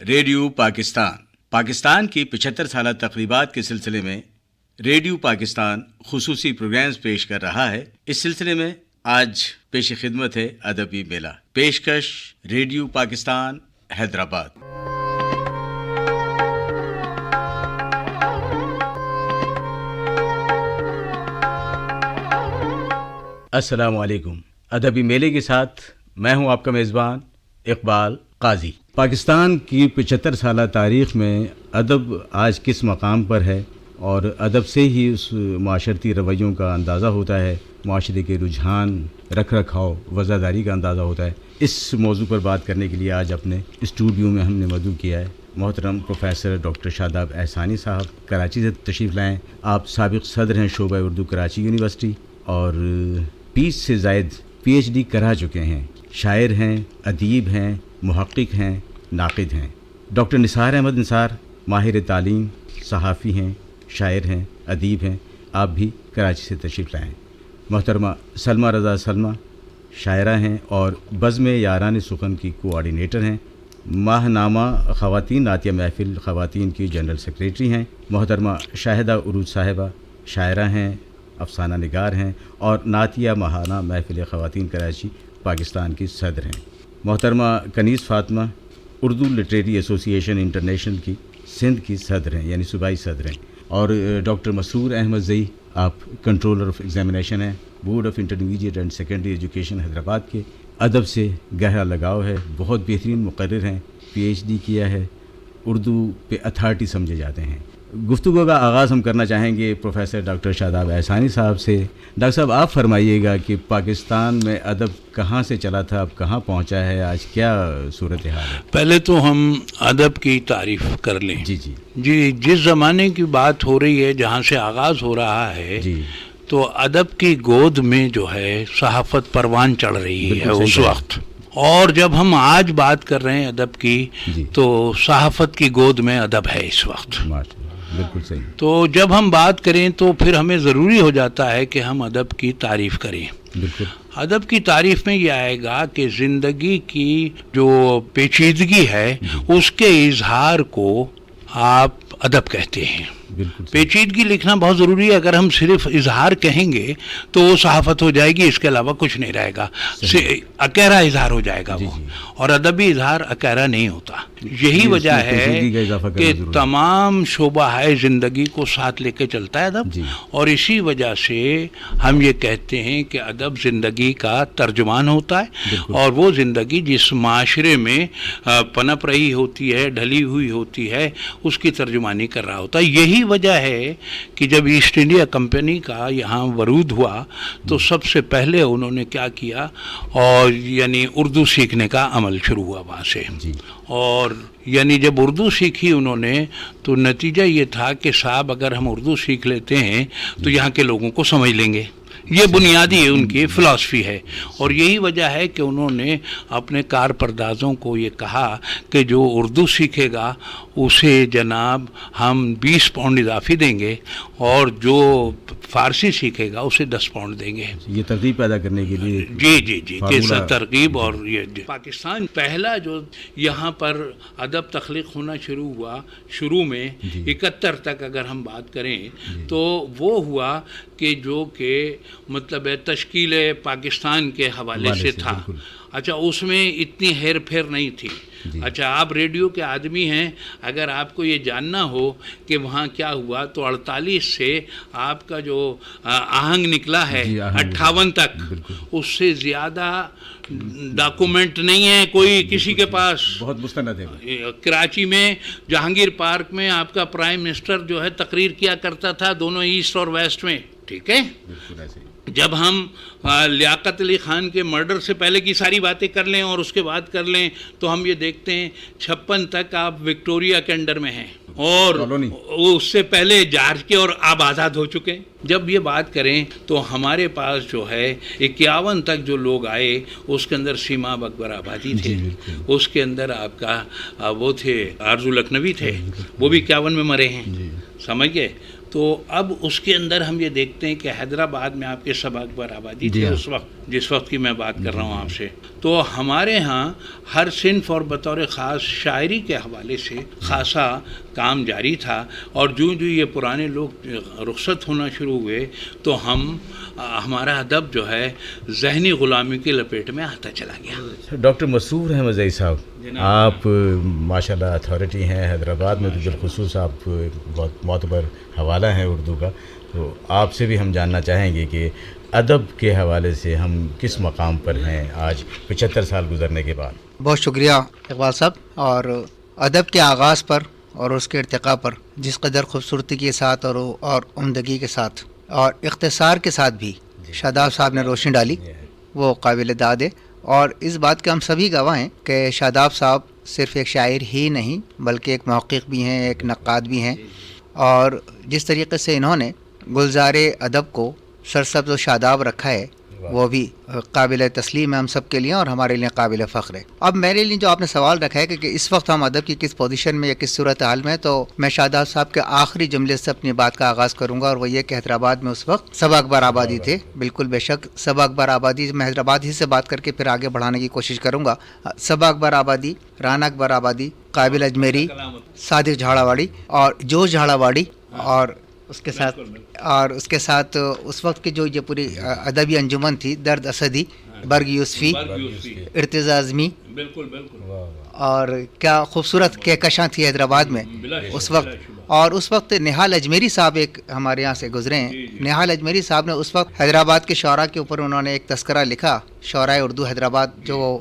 Radio Pakistan کی 75 سالہ تقریبات کے سلسلے میں ریڈیو پاکستان خصوصی پروگرامز پیش کر رہا ہے۔ اس سلسلے میں آج پیش خدمت ہے ادبی میلہ۔ پیشکش ریڈیو پاکستان حیدرآباد۔ السلام علیکم۔ ادبی میلے کے ساتھ میں ہوں آپ کا میزبان اقبال قاضی۔ پاکستان کی 75 سالہ تاریخ میں ادب آج کس مقام پر ہے اور ادب سے ہی اس معاشرتی رویوں کا اندازہ ہوتا ہے، معاشرے کے رجحان، رکھ رکھاؤ، وفاداری کا اندازہ ہوتا ہے۔ اس موضوع پر بات کرنے کے لیے آج اپنے اسٹوڈیو میں ہم نے مدعو کیا ہے محترم پروفیسر ڈاکٹر شاداب احسانی صاحب، کراچی سے تشریف لائیں۔ آپ سابق صدر ہیں شعبہ اردو کراچی یونیورسٹی اور 20 سے زائد PhD کرا چکے ہیں، شاعر ہیں، ادیب ہیں، محقق ہیں، ناقد ہیں۔ ڈاکٹر نثار احمد نثار ماہر تعلیم، صحافی ہیں، شاعر ہیں، ادیب ہیں۔ آپ بھی کراچی سے تشریف لائیں۔ محترمہ سلمہ رضا سلمہ شاعرہ ہیں اور بزم یاران سخن کی کوآرڈینیٹر ہیں۔ ماہ نامہ خواتین نعتیہ محفل خواتین کی جنرل سیکریٹری ہیں۔ محترمہ شاہدہ عروج صاحبہ شاعرہ ہیں، افسانہ نگار ہیں اور نعتیہ ماہانہ محفل خواتین کراچی پاکستان کی صدر ہیں۔ محترمہ کنیز Fatima Urdu literary association international کی سندھ کی صدر ہیں، یعنی صوبائی صدر ہیں۔ اور ڈاکٹر مسرور احمد زئی، آپ کنٹرولر آف ایگزامینیشن ہیں، board of Intermediate and Secondary Education Hyderabad کے۔ ادب سے گہرا لگاؤ ہے، بہت بہترین مقرر ہیں، PhD کیا ہے، اردو پہ اتھارٹی سمجھے جاتے ہیں۔ گفتگو کا آغاز ہم کرنا چاہیں گے پروفیسر ڈاکٹر شاداب احسانی صاحب سے۔ ڈاکٹر صاحب، آپ فرمائیے گا کہ پاکستان میں ادب کہاں سے چلا تھا، اب کہاں پہنچا ہے، آج کیا صورتحال ہے؟ پہلے تو ہم ادب کی تعریف کر لیں۔ جی جس زمانے کی بات ہو رہی ہے، جہاں سے آغاز ہو رہا ہے، تو ادب کی گود میں جو ہے صحافت پروان چڑھ رہی ہے اس وقت، اور جب ہم آج بات کر رہے ہیں ادب کی تو صحافت کی گود میں ادب ہے اس وقت۔ بالکل صحیح۔ تو جب ہم بات کریں تو پھر ہمیں ضروری ہو جاتا ہے کہ ہم ادب کی تعریف کریں۔ بالکل۔ ادب کی تعریف میں یہ آئے گا کہ زندگی کی جو پیچیدگی ہے اس کے اظہار کو آپ ادب کہتے ہیں۔ پیچیدگی لکھنا بہت ضروری ہے۔ اگر ہم صرف اظہار کہیں گے تو وہ صحافت ہو جائے گی، اس کے علاوہ کچھ نہیں رہے گا، اکیرا اظہار ہو جائے گا وہ، اور ادبی اظہار اکیرا نہیں ہوتا۔ یہی وجہ ہے کہ تمام شعبہ ہے زندگی کو ساتھ لے کے چلتا ہے ادب، اور اسی وجہ سے ہم یہ کہتے ہیں کہ ادب زندگی کا ترجمان ہوتا ہے، اور وہ زندگی جس معاشرے میں پنپ رہی ہوتی ہے، ڈھلی ہوئی ہوتی ہے، اس کی ترجمانی کر رہا ہوتا ہے۔ یہی وجہ ہے کہ جب ایسٹ انڈیا کمپنی کا یہاں ورود ہوا تو سب سے پہلے انہوں نے کیا کیا، اور یعنی اردو سیکھنے کا عمل شروع ہوا وہاں سے۔ اور یعنی جب اردو سیکھی انہوں نے تو نتیجہ یہ تھا کہ صاحب اگر ہم اردو سیکھ لیتے ہیں تو یہاں کے لوگوں کو سمجھ لیں گے۔ یہ بنیادی ان کی فلسفی ہے، اور یہی وجہ ہے کہ انہوں نے اپنے کار پردازوں کو یہ کہا کہ جو اردو سیکھے گا اسے جناب ہم 20 پاؤنڈ اضافی دیں گے، اور جو فارسی سیکھے گا اسے 10 پاؤنڈ دیں گے۔ یہ ترغیب پیدا کرنے کے لیے جی کیسا ترغیب۔ اور یہ پاکستان پہلا جو یہاں پر ادب تخلیق ہونا شروع ہوا شروع میں 71 تک اگر ہم بات کریں تو وہ ہوا کہ جو کہ مطلب تشکیل پاکستان کے حوالے سے تھا۔ اچھا، اس میں اتنی ہیر پھیر نہیں تھی۔ اچھا، آپ ریڈیو کے آدمی ہیں، اگر آپ کو یہ جاننا ہو کہ وہاں کیا ہوا تو 48 سے آپ کا جو آہنگ نکلا ہے 58 تک، اس سے زیادہ ڈاکومنٹ نہیں ہے کوئی کسی کے پاس۔ بہت مستند ہے۔ کراچی میں جہانگیر پارک میں آپ کا پرائم منسٹر جو ہے تقریر کیا کرتا تھا، دونوں ایسٹ اور ویسٹ میں، ٹھیک ہے۔ جب ہم لیاقت علی خان کے مرڈر سے پہلے کی ساری باتیں کر لیں اور اس کے بعد کر لیں تو ہم یہ دیکھتے ہیں 56 تک آپ وکٹوریا کے انڈر میں ہیں، اور اس سے پہلے جارج کے اور آپ آزاد ہو چکے۔ جب یہ بات کریں تو ہمارے پاس جو ہے 51 تک جو لوگ آئے اس کے اندر سیما اکبر آبادی تھے، اس کے اندر آپ کا وہ تھے آرزو لکھنوی تھے، وہ بھی 51 میں مرے ہیں، سمجھ گئے۔ تو اب اس کے اندر ہم یہ دیکھتے ہیں کہ حیدرآباد میں آپ کے سب اکبر آبادی تھی اس وقت، جس وقت کی میں بات کر رہا ہوں آپ سے، تو ہمارے ہاں ہر صنف اور بطور خاص شاعری کے حوالے سے خاصا کام جاری تھا، اور جو یہ پرانے لوگ رخصت ہونا شروع ہوئے تو ہمارا ادب جو ہے ذہنی غلامی کی لپیٹ میں آتا چلا گیا۔ ڈاکٹر مسرور احمد زئی صاحب، آپ ماشاءاللہ اتھارٹی ہیں حیدرآباد میں، تو بالخصوص آپ بہت معتبر حوالہ ہیں اردو کا، تو آپ سے بھی ہم جاننا چاہیں گے کہ ادب کے حوالے سے ہم کس مقام پر ہیں آج 75 سال گزرنے کے بعد؟ بہت شکریہ اقبال صاحب۔ اور ادب کے آغاز پر اور اس کے ارتقاء پر جس قدر خوبصورتی کے ساتھ اور عمدگی کے ساتھ اور اختصار کے ساتھ بھی شاداب صاحب نے روشنی ڈالی، وہ قابل داد ہے، اور اس بات کے ہم سبھی گواہ ہیں کہ شاداب صاحب صرف ایک شاعر ہی نہیں بلکہ ایک محقق بھی ہیں، ایک نقاد بھی ہیں، اور جس طریقے سے انہوں نے گلزار ادب کو سرسبز و شاداب رکھا ہے وہ بھی قابل تسلیم ہے ہم سب کے لیے اور ہمارے لیے قابل فخر ہے۔ اب میرے لیے جو آپ نے سوال رکھا ہے کہ اس وقت ہم ادب کی کس پوزیشن میں یا کس صورتحال میں، تو میں شاداب صاحب کے آخری جملے سے اپنی بات کا آغاز کروں گا، اور وہ یہ کہ حیدرآباد میں اس وقت سبا اکبر آبادی تھے۔ بالکل بے شک سبا اکبر آبادی، میں حیدرآباد ہی سے بات کر کے پھر آگے بڑھانے کی کوشش کروں گا۔ سبا اکبر آبادی، رانا اکبر آبادی، قابل اجمیری، صادق جھاڑا واڑی اور جوش جھاڑا واڑی، اور اس کے ساتھ اس وقت کی جو یہ پوری ادبی انجمن تھی، درد اسدی، برگ یوسفی، ارتضا اعظمی، اور کیا خوبصورت کہکشاں تھی حیدرآباد میں اس وقت۔ اور اس وقت نہال اجمیری صاحب ایک ہمارے یہاں سے گزرے ہیں، نہال اجمیری صاحب نے اس وقت حیدرآباد کے شعراء کے اوپر انہوں نے ایک تذکرہ لکھا، شعراء اردو حیدرآباد، جو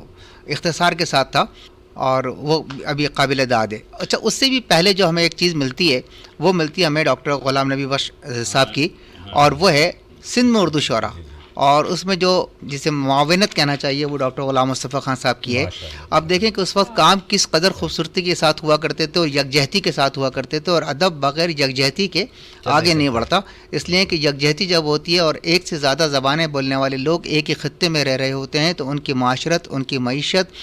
اختصار کے ساتھ تھا، اور وہ ابھی قابل داد ہے۔ اچھا، اس سے بھی پہلے جو ہمیں ایک چیز ملتی ہے، وہ ملتی ہے ہمیں ڈاکٹر غلام نبی بخش صاحب کی، اور وہ ہے سندھ میں اردو شعراء، اور اس میں جو جسے معاونت کہنا چاہیے وہ ڈاکٹر غلام مصطفیٰ خان صاحب کی ہے۔ اب دیکھیں کہ اس وقت کام کس قدر خوبصورتی کے ساتھ ہوا کرتے تھے اور یکجہتی کے ساتھ ہوا کرتے تھے، اور ادب بغیر یکجہتی کے آگے نہیں بڑھتا، اس لیے کہ یکجہتی جب ہوتی ہے اور ایک سے زیادہ زبانیں بولنے والے لوگ ایک ہی خطے میں رہ رہے ہوتے ہیں، تو ان کی معاشرت، ان کی معیشت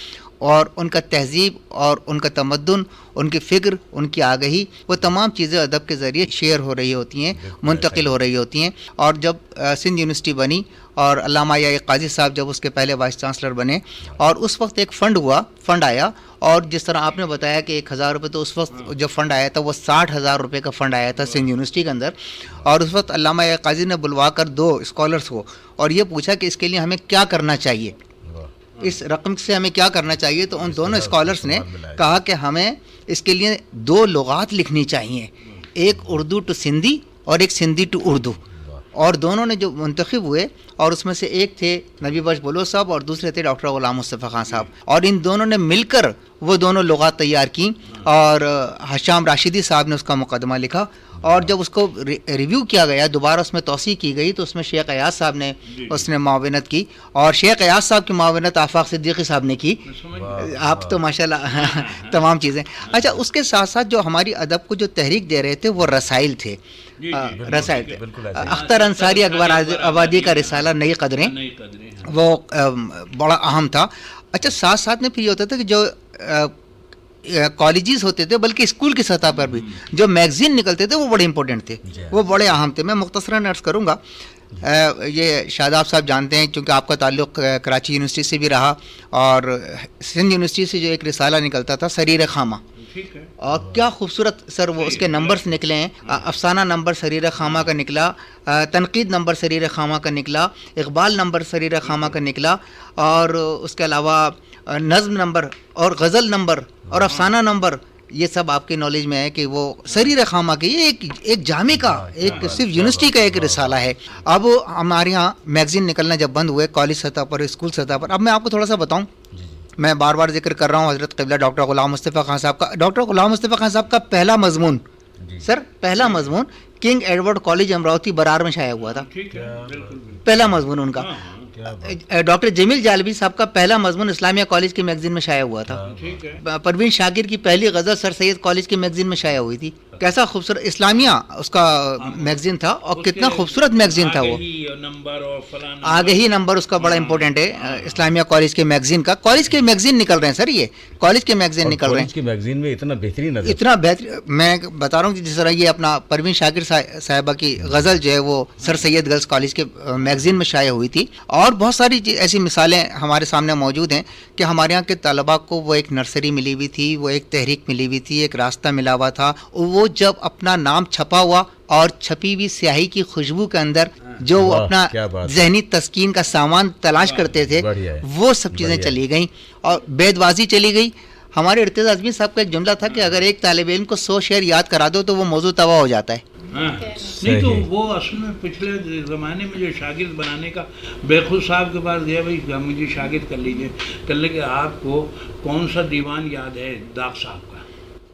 اور ان کا تہذیب اور ان کا تمدن، ان کی فکر، ان کی آگہی، وہ تمام چیزیں ادب کے ذریعے شیئر ہو رہی ہوتی ہیں، منتقل ہو رہی ہوتی ہیں۔ اور جب سندھ یونیورسٹی بنی اور علامہ یا قاضی صاحب جب اس کے پہلے وائس چانسلر بنے، اور اس وقت ایک فنڈ آیا، اور جس طرح آپ نے بتایا کہ 1000 روپے، تو اس وقت جو فنڈ آیا تھا وہ 60,000 روپے کا فنڈ آیا تھا سندھ یونیورسٹی کے اندر، اور اس وقت علامہ یا قاضی نے بلوا کر 2 اسکالرس کو اور یہ پوچھا کہ اس کے لیے ہمیں کیا کرنا چاہیے، اس رقم سے ہمیں کیا کرنا چاہیے، تو ان دونوں اسکالرس نے کہا کہ ہمیں اس کے لیے 2 لغات لکھنی چاہیے، ایک اردو ٹو سندھی اور ایک سندھی ٹو اردو، اور دونوں نے جو منتخب ہوئے، اور اس میں سے ایک تھے نبی بخش بلوچ صاحب اور دوسرے تھے ڈاکٹر غلام مصطفیٰ خان صاحب، اور ان دونوں نے مل کر وہ دونوں لغات تیار کیں، اور حشام راشدی صاحب نے اس کا مقدمہ لکھا، اور جب اس کو ریویو کیا گیا، دوبارہ اس میں توسیع کی گئی، تو اس میں شیخ ایاز صاحب نے اس نے معاونت کی، اور شیخ ایاز صاحب کی معاونت آفاق صدیقی صاحب نے کی۔ آپ تو ماشاءاللہ تمام چیزیں۔ اچھا، اس کے ساتھ ساتھ جو ہماری ادب کو جو تحریک دے رہے تھے وہ رسائل تھے، رسائل تھے۔ اختر انصاری اکبر آبادی کا رسالہ نئی قدریں، وہ بڑا اہم تھا۔ اچھا، ساتھ ساتھ میں پھر یہ ہوتا تھا کہ جو کالجز ہوتے تھے، بلکہ اسکول کی سطح پر بھی جو میگزین نکلتے تھے وہ بڑے امپورٹنٹ تھے، وہ بڑے اہم تھے۔ میں مختصراً عرض کروں گا، یہ شاداب صاحب جانتے ہیں چونکہ آپ کا تعلق کراچی یونیورسٹی سے بھی رہا، اور سندھ یونیورسٹی سے جو ایک رسالہ نکلتا تھا سریر خامہ، اور کیا خوبصورت سر وہ اس کے نمبرز نکلے ہیں، افسانہ نمبر سریر خامہ کا نکلا، تنقید نمبر سریر خامہ کا نکلا، اقبال نمبر سریر خامہ کا نکلا، اور اس کے علاوہ نظم نمبر اور غزل نمبر اور افسانہ نمبر، یہ سب آپ کے نالج میں ہے کہ وہ سریر خامہ کے یہ ایک جامع کا، ایک صرف یونیورسٹی کا ایک رسالہ ہے۔ اب ہمارے یہاں میگزین نکلنا جب بند ہوئے کالج سطح پر، اسکول سطح پر، اب میں آپ کو تھوڑا سا بتاؤں، میں بار بار ذکر کر رہا ہوں حضرت قبلہ ڈاکٹر غلام مصطفیٰ خان صاحب کا۔ ڈاکٹر غلام مصطفیٰ خان صاحب کا پہلا مضمون، سر پہلا مضمون king Edward college Amravati Brar میں شائع ہوا تھا، پہلا مضمون ان کا۔ ڈاکٹر جمیل جالبی صاحب کا پہلا مضمون اسلامیہ کالج کی میگزین میں شائع ہوا تھا۔ پروین شاکر کی پہلی غزل سر سید کالج کی میگزین میں شائع ہوئی تھی۔ کیسا خوبصورت اسلامیہ اس کا میگزین تھا، اور کتنا خوبصورت میگزین تھا وہ. نمبر اور فلاں آگے ہی نمبر اس کا بڑا امپورٹنٹ ہے اسلامیہ کالج کے میگزین کا. کالج کے میگزین نکل رہے ہیں سر، یہ کالج کے میگزین نکل رہے ہیں. کالج کے میگزین میں اتنا بہترین اتنا بہتر. میں بتا رہا ہوں کہ جس طرح یہ اپنا پروین شاکر صاحبہ کی غزل جو ہے وہ سر سید گرلز کالج کے میگزین میں شائع ہوئی تھی. اور بہت ساری ایسی مثالیں ہمارے سامنے موجود ہیں کہ ہمارے یہاں کے طلباء کو وہ ایک نرسری ملی ہوئی تھی، وہ ایک تحریک ملی ہوئی تھی، ایک راستہ ملا ہوا تھا. وہ جب اپنا نام چھپا ہوا اور چھپی ہوئی سیاہی کی خوشبو کے اندر جو وہ اپنا ذہنی تسکین کا سامان تلاش کرتے تھے، وہ سب چیزیں چلی گئیں اور بیت بازی چلی گئی. ہمارے ارتضیٰ اعظمی صاحب کا ایک جملہ تھا کہ اگر ایک طالب علم کو 100 شعر یاد کرا دو تو وہ موضوع تباہ ہو جاتا ہے. نہیں تو وہ اصل میں پچھلے زمانے میں جو شاگرد بنانے کا بیخود صاحب کے پاس گیا، بھائی مجھے شاگرد کر لیجیے، کر لے کہ آپ کو کون سا دیوان یاد ہے داغ صاحب کا،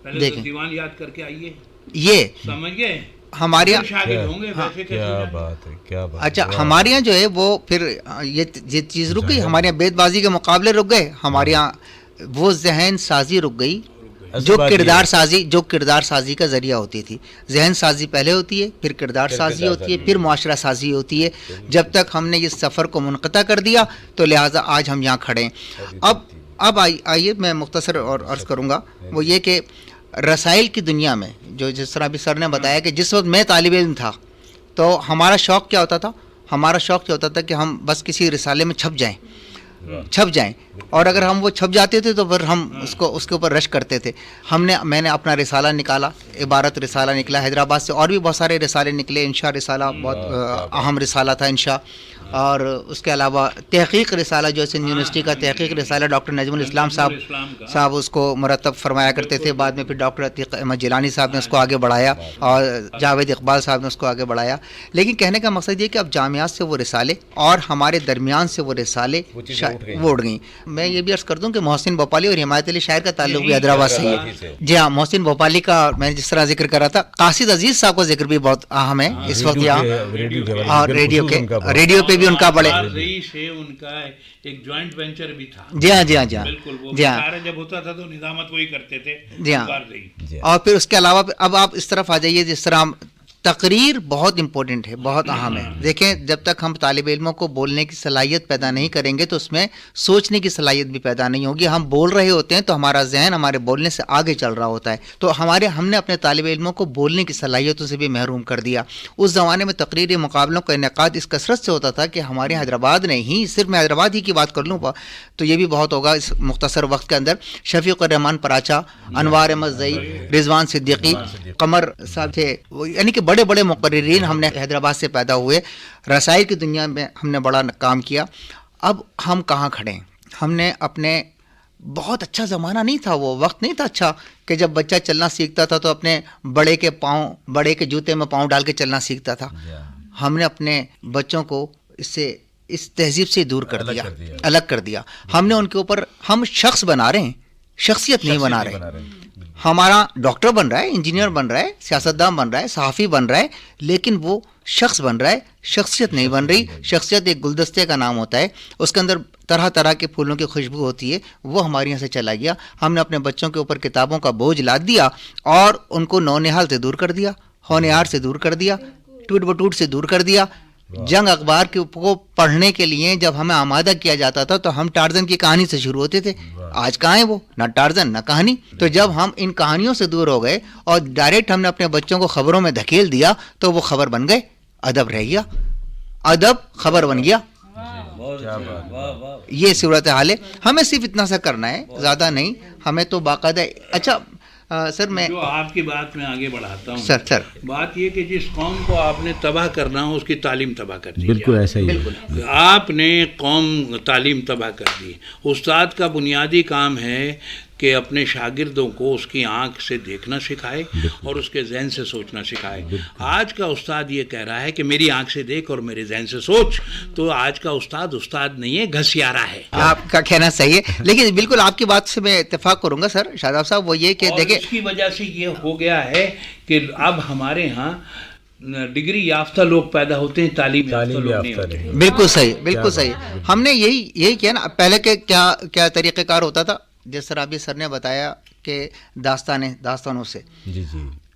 پہلے تو دیوان یاد کر کے آئیے. یہ سمجھ گئے ہمارے یہاں شاگرد ہوں گے. کیا بات ہے، کیا بات. اچھا ہمارے یہاں جو ہے وہ پھر یہ چیز رک گئی. ہمارے یہاں بیت بازی کے مقابلے رک گئے. ہمارے یہاں وہ ذہن سازی رک گئی جو کردار سازی کا ذریعہ ہوتی تھی. ذہن سازی پہلے ہوتی ہے، پھر کردار سازی ہوتی ہے، پھر معاشرہ سازی ہوتی ہے. جب تک ہم نے یہ سفر کو منقطع کر دیا تو لہٰذا آج ہم یہاں کھڑے ہیں. اب آئیے میں مختصر اور عرض کروں گا، وہ یہ کہ رسائل کی دنیا میں جو جس طرح ابھی سر نے بتایا کہ جس وقت میں طالب علم تھا تو ہمارا شوق کیا ہوتا تھا کہ ہم بس کسی رسالے میں چھپ جائیں اور اگر ہم وہ چھپ جاتے تھے تو پھر ہم اس کے اوپر رش کرتے تھے. میں نے اپنا رسالہ نکالا، عبارت رسالہ نکلا حیدرآباد سے، اور بھی بہت سارے رسالے نکلے. انشاء رسالہ بہت اہم رسالہ تھا انشاء. اور اس کے علاوہ تحقیق رسالہ جو سندھ یونیورسٹی کا تحقیق رسالہ ڈاکٹر نجم الاسلام صاحب اس کو مرتب فرمایا کرتے تھے. بعد میں پھر ڈاکٹر عتیق احمد جیلانی صاحب نے اس کو آگے بڑھایا اور جاوید اقبال صاحب نے اس کو آگے بڑھایا. لیکن کہنے کا مقصد یہ کہ اب جامعات سے وہ رسالے اور ہمارے درمیان سے وہ رسالے وہ اڑ گئیں. میں یہ بھی عرض کر دوں کہ محسن بھوپالی اور حمایت علی شاعر کا تعلق بھی حیدرآباد سے ہے. جی ہاں، محسن بھوپالی کا میں نے جس طرح ذکر کرا تھا، قاصد عزیز صاحب کا ذکر بھی بہت اہم ہے اس وقت یہاں. اور ریڈیو پہ بھی ان کا بڑے ان کا ایک جوائنٹ وینچر بھی تھا. جی ہاں بالکل. جب ہوتا تھا تو نظامت وہی کرتے تھے. جی ہاں. اور پھر اس کے علاوہ اب آپ اس طرف آ جائیے جس طرح تقریر بہت امپورٹنٹ ہے، بہت اہم ہے. دیکھیں جب تک ہم طالب علموں کو بولنے کی صلاحیت پیدا نہیں کریں گے تو اس میں سوچنے کی صلاحیت بھی پیدا نہیں ہوگی. ہم بول رہے ہوتے ہیں تو ہمارا ذہن ہمارے بولنے سے آگے چل رہا ہوتا ہے. تو ہم نے اپنے طالب علموں کو بولنے کی صلاحیتوں سے بھی محروم کر دیا. اس زمانے میں تقریری مقابلوں کا انعقاد اس کثرت سے ہوتا تھا کہ ہمارے حیدرآباد نے ہی، صرف میں حیدرآباد ہی کی بات کر لوں تو یہ بھی بہت ہوگا اس مختصر وقت کے اندر، شفیق الرحمان پراچا، انوار احمد زئی، رضوان صدیقی، قمر صاحب تھے، یعنی کہ بڑے بڑے مقررین ہم نے حیدرآباد سے پیدا ہوئے. رسائل کی دنیا میں ہم نے بڑا کام کیا. اب ہم کہاں کھڑے ہیں؟ ہم نے اپنے بہت اچھا زمانہ نہیں تھا، وہ وقت نہیں تھا اچھا کہ جب بچہ چلنا سیکھتا تھا تو اپنے بڑے کے جوتے میں پاؤں ڈال کے چلنا سیکھتا تھا. ہم نے اپنے بچوں کو اس تہذیب سے دور کر دیا، الگ کر دیا. ہم نے ان کے اوپر، ہم شخص بنا رہے ہیں، شخصیت نہیں بنا رہے. ہمارا ڈاکٹر بن رہا ہے، انجینئر بن رہا ہے، سیاستدان بن رہا ہے، صحافی بن رہا ہے، لیکن وہ شخص بن رہا ہے، شخصیت نہیں بن رہی. شخصیت ایک گلدستے کا نام ہوتا ہے، اس کے اندر طرح طرح کے پھولوں کی خوشبو ہوتی ہے. وہ ہمارے یہاں سے چلا گیا. ہم نے اپنے بچوں کے اوپر کتابوں کا بوجھ لاد دیا اور ان کو نونہال سے دور کر دیا، ہونہار سے دور کر دیا، ٹوٹ بٹوٹ سے دور کر دیا. جنگ اخبار کو پڑھنے کے لیے جب ہمیں آمادہ کیا جاتا تھا تو ہم ٹارزن کی کہانی سے شروع ہوتے تھے. آج کہاں ہے وہ، نہ ٹارزن نہ کہانی. تو جب ہم ان کہانیوں سے دور ہو گئے اور ڈائریکٹ ہم نے اپنے بچوں کو خبروں میں دھکیل دیا تو وہ خبر بن گئے، ادب رہ گیا، ادب خبر بن گیا. یہ صورت حال ہے. ہمیں صرف اتنا سا کرنا ہے، زیادہ نہیں. ہمیں تو باقاعدہ اچھا سر میں جو آپ کی بات میں آگے بڑھاتا ہوں. سر بات یہ کہ جس قوم کو آپ نے تباہ کرنا ہو اس کی تعلیم تباہ کر دی. بالکل ایسا ہی. آپ نے قوم تعلیم تباہ کر دی. استاد کا بنیادی کام ہے کہ اپنے شاگردوں کو اس کی آنکھ سے دیکھنا سکھائے اور اس کے ذہن سے سوچنا سکھائے. آج کا استاد یہ کہہ رہا ہے کہ میری آنکھ سے دیکھ اور میرے ذہن سے سوچ، تو آج کا استاد نہیں ہے، گھسیارا ہے. آپ کا کہنا صحیح ہے، لیکن بالکل آپ کی بات سے میں اتفاق کروں گا سر شاداب صاحب. وہ یہ کہ دیکھیں اس کی وجہ سے یہ ہو گیا ہے کہ اب ہمارے ہاں ڈگری یافتہ لوگ پیدا ہوتے ہیں، تعلیم یافتہ لوگ نہیں ہوتے. بالکل صحیح، بالکل صحیح. ہم نے یہی کیا نا. پہلے کے کیا طریقہ کار ہوتا تھا، جس طرح ابھی سر نے بتایا کہ داستانوں سے. جی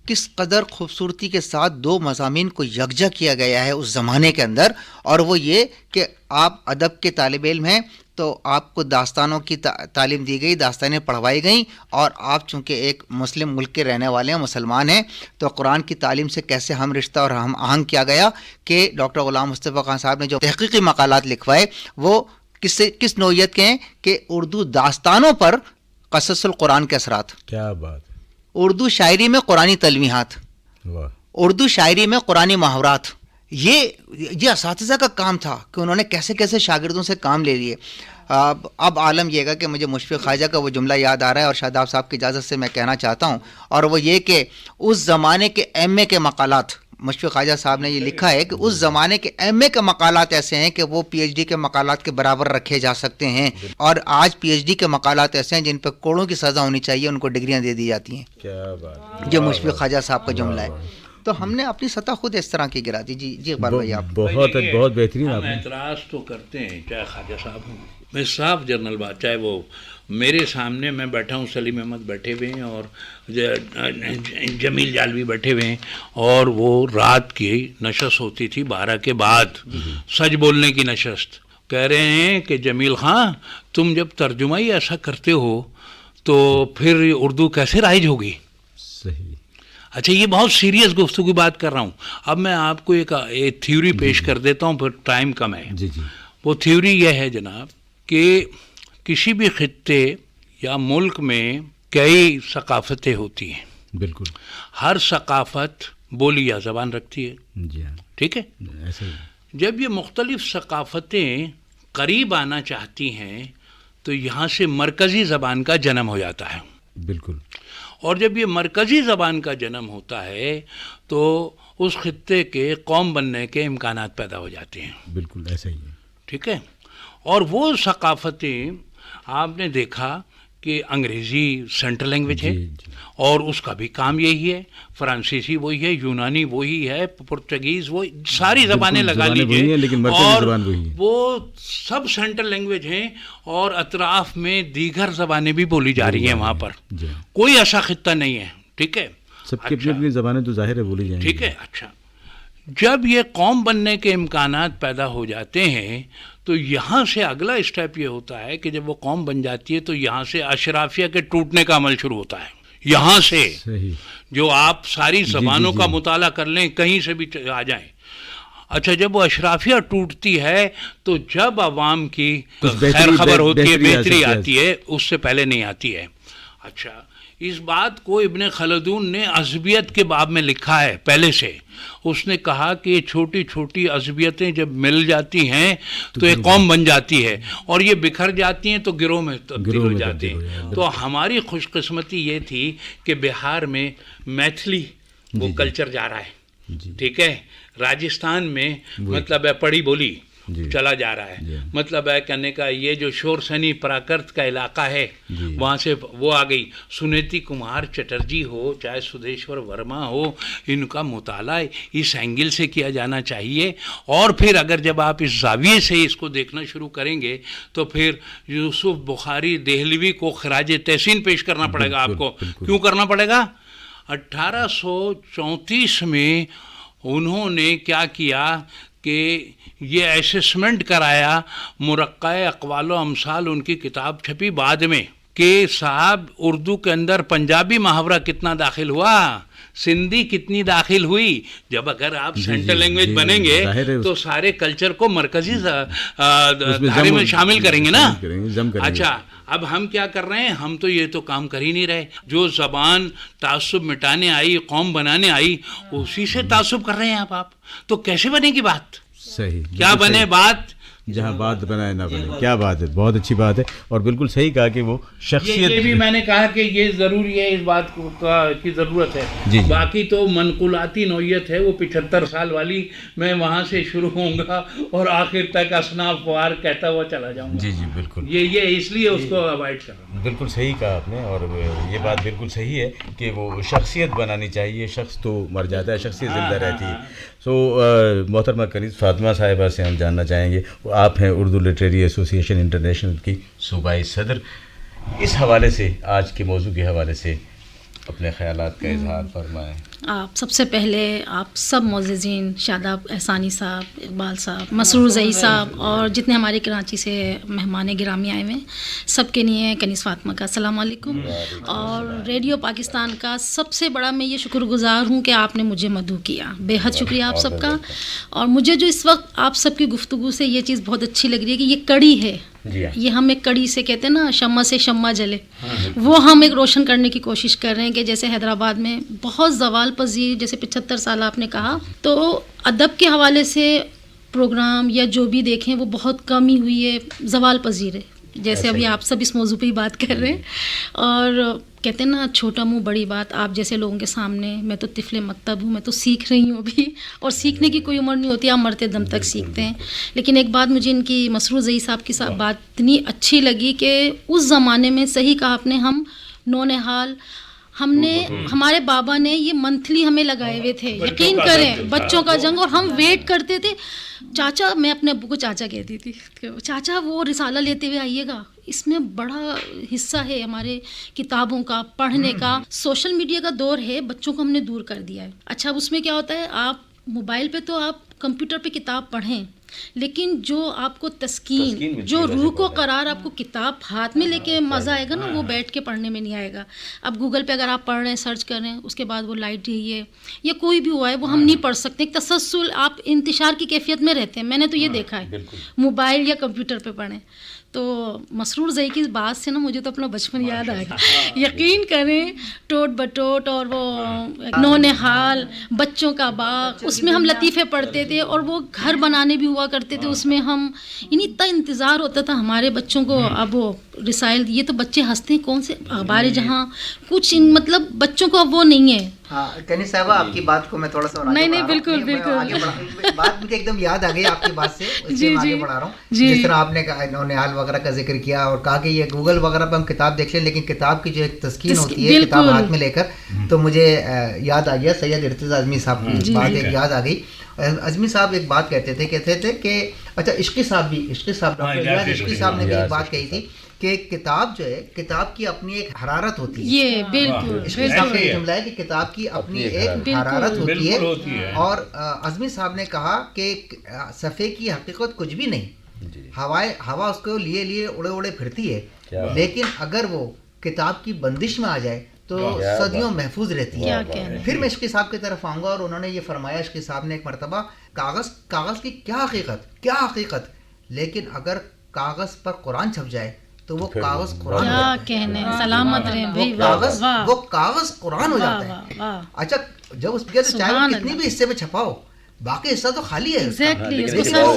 کس قدر خوبصورتی کے ساتھ دو مضامین کو یکجا کیا گیا ہے اس زمانے کے اندر، اور وہ یہ کہ آپ ادب کے طالب علم ہیں تو آپ کو داستانوں کی تعلیم دی گئی، داستانیں پڑھوائی گئیں، اور آپ چونکہ ایک مسلم ملک کے رہنے والے ہیں، مسلمان ہیں، تو قرآن کی تعلیم سے کیسے ہم رشتہ اور ہم آہنگ کیا گیا کہ ڈاکٹر غلام مصطفیٰ خان صاحب نے جو تحقیقی مقالات لکھوائے وہ کس نوعیت کے ہیں کہ اردو داستانوں پر قصص القرآن کے اثرات، کیا بات، اردو شاعری میں قرآنی تلویحات، واہ، اردو شاعری میں قرآنی محاورات، یہ اساتذہ کا کام تھا کہ انہوں نے کیسے کیسے شاگردوں سے کام لے لیے. اب عالم یہ گا کہ مجھے مشفق خواجہ کا وہ جملہ یاد آ رہا ہے اور شاداب صاحب کی اجازت سے میں کہنا چاہتا ہوں، اور وہ یہ کہ اس زمانے کے ایم اے کے مقالات، مشفق خواجہ صاحب نے یہ لکھا ہے کہ اس زمانے کے ایم اے کے مقالات ایسے ہیں کہ وہ پی ایچ ڈی کے مقالات کے برابر رکھے جا سکتے ہیں، اور آج پی ایچ ڈی کے مقالات ایسے ہیں جن پہ کوڑوں کی سزا ہونی چاہیے، ان کو ڈگریاں دے دی جاتی ہیں. کیا بات، جو مشفق خواجہ صاحب کا جملہ ہے. تو ہم نے اپنی سطح خود اس طرح کی گرا دی. جی اقبال بھائی آپ بہت بہترین. ہم اعتراض تو کرتے ہیں، چاہے خواجہ صاحب ہوں، میں صاف جنرل بات، چاہے وہ میرے سامنے میں بیٹھا ہوں، سلیم احمد بیٹھے ہوئے ہیں اور جمیل جالوی بیٹھے ہوئے ہیں، اور وہ رات کی نشست ہوتی تھی 12 کے بعد، سچ بولنے کی نشست. کہہ رہے ہیں کہ جمیل خان تم جب ترجمہ ہی ایسا کرتے ہو تو پھر اردو کیسے رائج ہوگی؟ صحیح. اچھا، یہ بہت سیریس گفتگو کی بات کر رہا ہوں. اب میں آپ کو ایک تھیوری پیش کر دیتا ہوں، پھر ٹائم کم ہے. جی جی. وہ تھیوری یہ ہے جناب کہ کسی بھی خطے یا ملک میں کئی ثقافتیں ہوتی ہیں. بالکل. ہر ثقافت بولی یا زبان رکھتی ہے. جی ہاں. ٹھیک ہے. ایسے ہی. جب یہ مختلف ثقافتیں قریب آنا چاہتی ہیں تو یہاں سے مرکزی زبان کا جنم ہو جاتا ہے. بالکل. اور جب یہ مرکزی زبان کا جنم ہوتا ہے تو اس خطے کے قوم بننے کے امکانات پیدا ہو جاتے ہیں. بالکل ایسا ہی ہے. ٹھیک ہے. اور وہ ثقافتیں آپ نے دیکھا کہ انگریزی سینٹرل لینگویج ہے، اور اس کا بھی کام یہی ہے، فرانسیسی وہی ہے، یونانی وہی ہے، پرتگیز وہی، ساری زبانیں لگا لیجیے، اور وہ سب سینٹرل لینگویج ہیں، اور اطراف میں دیگر زبانیں بھی بولی جا رہی ہیں وہاں پر. کوئی ایسا خطہ نہیں ہے. ٹھیک ہے. سب کی اپنی اپنی زبانیں تو ظاہر ہے بولی جائیں. ٹھیک ہے. اچھا، جب یہ قوم بننے کے امکانات پیدا ہو جاتے ہیں تو یہاں سے اگلا اسٹیپ یہ ہوتا ہے کہ جب وہ قوم بن جاتی ہے تو یہاں سے اشرافیہ کے ٹوٹنے کا عمل شروع ہوتا ہے. یہاں سے جو آپ ساری زبانوں کا مطالعہ کر لیں، کہیں سے بھی آ جائیں. اچھا، جب وہ اشرافیہ ٹوٹتی ہے تو جب عوام کی خیر خبر ہوتی ہے، بہتری آتی ہے، اس سے پہلے نہیں آتی ہے. اچھا، اس بات کو ابن خلدون نے عصبیت کے باب میں لکھا ہے پہلے سے. اس نے کہا کہ یہ چھوٹی چھوٹی عصبیتیں جب مل جاتی ہیں تو ایک قوم بن جاتی ہے، اور یہ بکھر جاتی ہیں تو گروہ میں تبدیل ہو جاتی ہیں. تو ہماری خوش قسمتی یہ تھی کہ بہار میں میتھلی وہ کلچر جا رہا ہے. ٹھیک ہے. راجستھان میں مطلب ہے پڑھی بولی چلا جا رہا ہے. مطلب ہے کہنے کا یہ جو شور سنی پراکرت کا علاقہ ہے وہاں سے وہ آ گئی. سنیتی کمار چٹرجی ہو چاہے سدھیشور ورما ہو، ان کا مطالعہ اس اینگل سے کیا جانا چاہیے. اور پھر اگر جب آپ اس زاویے سے اس کو دیکھنا شروع کریں گے تو پھر یوسف بخاری دہلوی کو خراج تحسین پیش کرنا پڑے گا آپ کو. کیوں کرنا پڑے گا؟ 1834 میں انہوں نے کیا کیا کہ یہ ایسسمنٹ کرایا، مرقع اقوال و امثال ان کی کتاب چھپی بعد میں، کہ صاحب اردو کے اندر پنجابی محاورہ کتنا داخل ہوا، سندھی کتنی داخل ہوئی. جب اگر آپ سینٹرل لینگویج بنیں گے تو سارے کلچر کو مرکزی دھارے میں شامل کریں گے نا. اچھا، اب ہم کیا کر رہے ہیں؟ ہم تو یہ تو کام کر ہی نہیں رہے. جو زبان تعصب مٹانے آئی، قوم بنانے آئی، اسی سے تعصب کر رہے ہیں آپ. تو کیسے بنے گی بات؟ صحیح. کیا بنے بات؟ جہاں بات بنائے نہ بنے. کیا بات ہے، بہت اچھی بات ہے. اور بالکل صحیح کہا کہ وہ شخصیت، یہ بھی میں نے کہا کہ یہ ضروری ہے، اس بات کی ضرورت ہے. باقی تو منقولاتی نوعیت ہے وہ 75 سال والی، میں وہاں سے شروع ہوں گا اور آخر تک اصناف وار کہتا ہوا چلا جاؤں گا. جی بالکل. یہ اس لیے اس کو اوائڈ کر رہا ہوں. بالکل صحیح کہا آپ نے، اور یہ بات بالکل صحیح ہے کہ وہ شخصیت بنانی چاہیے. شخص تو مر جاتا ہے، شخصیت زندہ رہتی ہے. سو محترمہ کنیز فاطمہ صاحبہ سے ہم جاننا چاہیں گے، آپ ہیں Urdu literary association international کی صوبائی صدر. اس حوالے سے، آج کے موضوع کے حوالے سے اپنے خیالات کا اظہار فرمائیں. آپ سب سے پہلے آپ سب معززین، شاداب احسانی صاحب، اقبال صاحب، مسرور زئی صاحب اور جتنے ہمارے کراچی سے مہمان گرامی آئے ہوئے ہیں، سب کے لیے کنیز فاطمہ کا السلام علیکم. اور ریڈیو پاکستان کا سب سے بڑا میں یہ شکر گزار ہوں کہ آپ نے مجھے مدعو کیا. بے حد شکریہ آپ سب کا. اور مجھے جو اس وقت آپ سب کی گفتگو سے یہ چیز بہت اچھی لگ رہی ہے کہ یہ کڑی ہے. یہ ہم ایک کڑی سے کہتے ہیں نا، شمع سے شمع جلے، وہ ہم ایک روشن کرنے کی کوشش کر رہے ہیں کہ جیسے حیدرآباد میں بہت زوال پذیر، جیسے 75 سال آپ نے کہا، تو ادب کے حوالے سے پروگرام یا جو بھی دیکھیں وہ بہت کم ہی ہوئی ہے، زوال پذیر ہے. جیسے ابھی آپ سب اس موضوع پہ ہی بات کر رہے ہیں. اور کہتے ہیں نا چھوٹا منہ بڑی بات، آپ جیسے لوگوں کے سامنے، میں تو طفل مکتب ہوں، میں تو سیکھ رہی ہوں ابھی، اور سیکھنے کی کوئی عمر نہیں ہوتی، آپ مرتے دم تک سیکھتے ہیں. لیکن ایک بات مجھے ان کی مسرور زئی صاحب کی بات اتنی اچھی لگی کہ اس زمانے میں صحیح کہا آپ نے، ہم نونہال، ہم نے، ہمارے بابا نے یہ منتھلی ہمیں لگائے ہوئے تھے، یقین کریں، بچوں کا جنگ، اور ہم ویٹ کرتے تھے. چاچا، میں اپنے ابو کو چاچا کہتی تھی، چاچا وہ رسالہ لیتے ہوئے آئیے گا، اس میں بڑا حصہ ہے ہمارے کتابوں کا، پڑھنے کا. سوشل میڈیا کا دور ہے، بچوں کو ہم نے دور کر دیا ہے. اچھا، اس میں کیا ہوتا ہے، آپ موبائل پہ تو آپ کمپیوٹر پہ کتاب پڑھیں، لیکن جو آپ کو تسکین، جو روح کو قرار، آپ کو کتاب ہاتھ میں لے کے مزہ آئے گا نا، وہ بیٹھ کے پڑھنے میں نہیں آئے گا. اب گوگل پہ اگر آپ پڑھ رہے ہیں، سرچ کر رہے ہیں، اس کے بعد وہ لائٹ رہی ہے یا کوئی بھی ہوا ہے، وہ ہم نہیں پڑھ سکتے. ایک تسلسل، آپ انتشار کی کیفیت میں رہتے ہیں. میں نے تو یہ دیکھا ہے، موبائل یا کمپیوٹر پہ پڑھیں. تو مسرور زئی کی بات سے نا مجھے تو اپنا بچپن یاد آ گیا. یقین کریں، ٹوٹ بٹوٹ اور وہ نونہال، بچوں کا باغ، اس میں ہم لطیفے پڑھتے تھے، اور وہ گھر بنانے بھی ہوا کرتے تھے. اس میں ہم یعنی اتنا انتظار ہوتا تھا ہمارے بچوں کو. اب وہ رسائل، یہ تو بچے ہنستے ہیں، کون سے اخبار جہاں کچھ، مطلب بچوں کو اب وہ نہیں ہے. ہاں کنیز صاحبہ، آپ کی بات کو میں تھوڑا سا نہیں بالکل بات مجھے ایک دم یاد آ گئی آپ کی بات سے، اس لیے میں آگے بڑھا رہا ہوں. جس طرح آپ نے نونہال وغیرہ کا ذکر کیا اور کہا کہ یہ گوگل وغیرہ پہ ہم کتاب دیکھ لیں، لیکن کتاب کی جو ایک تسکین ہوتی ہے کتاب ہاتھ میں لے کر، تو مجھے یاد آ گیا سید ارتضیٰ اعظمی صاحب کی بات ایک یاد آ گئی. اعظمی صاحب ایک بات کہتے تھے کہ اچھا، عشقی صاحب ڈاکٹر عشقی صاحب نے بھی ایک بات کہی تھی کہ کتاب جو ہے، کتاب کی اپنی ایک حرارت ہوتی ہے. یہ بالکل عشقی صاحب کا یہ جملہ ہے کہ کتاب کی اپنی ایک حرارت ہوتی ہے. اور اعظمی صاحب نے کہا کہ صفحے کی حقیقت کچھ بھی نہیں، ہوا اس کو لیے اڑے اڑے پھرتی ہے، لیکن اگر وہ کتاب کی بندش میں آ جائے تو صدیوں محفوظ رہتی ہے. پھر میں عشقی صاحب کی طرف آؤں گا، اور انہوں نے یہ فرمایا عشقی صاحب نے ایک مرتبہ، کاغذ کی کیا حقیقت، لیکن اگر کاغذ پر قرآن چھپ جائے تو وہ کاغذ قرآن کیا کہنے، سلامت رہیں بھائی، وہ کاغذ قرآن ہو جاتا ہے. اچھا، جب اس کے چاہے وہ کتنی بھی حصے میں چھپاؤ، باقی حصہ تو خالی ہے،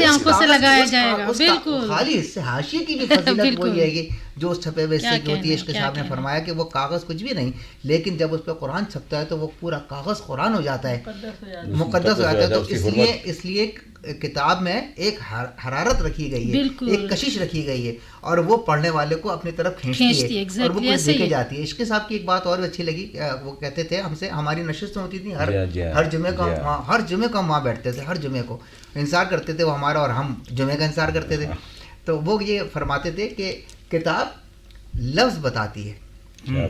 آنکھوں سے لگایا جائے گا، بالکل خالی حصے، حاشیے کی بھی فضیلت وہی ہے گی جو اس چھپے ہوئے حصے کی ہوتی ہے. عشق صاحب نے فرمایا کہ وہ کاغذ کچھ بھی نہیں، لیکن جب اس پہ قرآن چھپتا ہے تو وہ پورا کاغذ قرآن ہو جاتا ہے، مقدس ہو جاتا ہے. تو اس لیے کتاب میں ایک حرارت رکھی گئی ہے، ایک کشش رکھی گئی ہے، اور وہ پڑھنے والے کو اپنی طرف کھینچتی ہے اور وہ کچھ لے کے جاتی ہے. عشق صاحب کی ایک بات اور بھی اچھی لگی، وہ کہتے تھے ہم سے، ہماری نشست ہوتی تھی ہر جمعے کو ہم وہاں بیٹھتے تھے، ہر جمعے کو انتظار کرتے تھے وہ ہمارا، اور ہم جمعے کا انتظار کرتے تھے. تو وہ یہ فرماتے تھے کہ کتاب لفظ بتاتی ہے،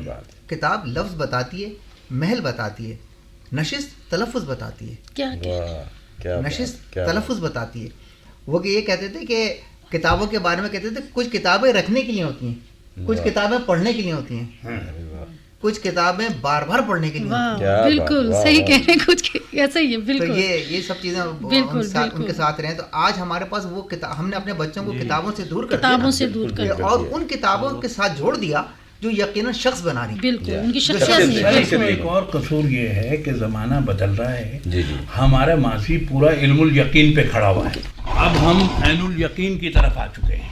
کتاب لفظ بتاتی ہے، محل بتاتی ہے، نشست تلفظ بتاتی ہے، نشست تلفظ بتاتی ہے. وہ یہ کہتے تھے کہ کتابوں کے بارے میں کہتے تھے کچھ کتابیں رکھنے کے لیے ہوتی ہیں، کچھ کتابیں پڑھنے کے لیے ہوتی ہیں، کچھ کتابیں بار بار پڑھنے کے لیے. بالکل صحیح کہہ رہے ہیں، کچھ ایسا ہی ہے. بالکل، تو یہ سب چیزیں ان کے ساتھ رہیں. تو آج ہمارے پاس وہ ہم نے اپنے بچوں کو کتابوں سے دور کر دیا اور ان کتابوں کے ساتھ جوڑ دیا جو یقیناً شخص بنا رہی. بالکل، ان کی شخصیت. ایک اور قصور یہ ہے کہ زمانہ بدل رہا ہے، ہمارا ماضی پورا علم الیقین پہ کھڑا ہوا ہے، اب ہم عین الیقین کی طرف آ چکے ہیں.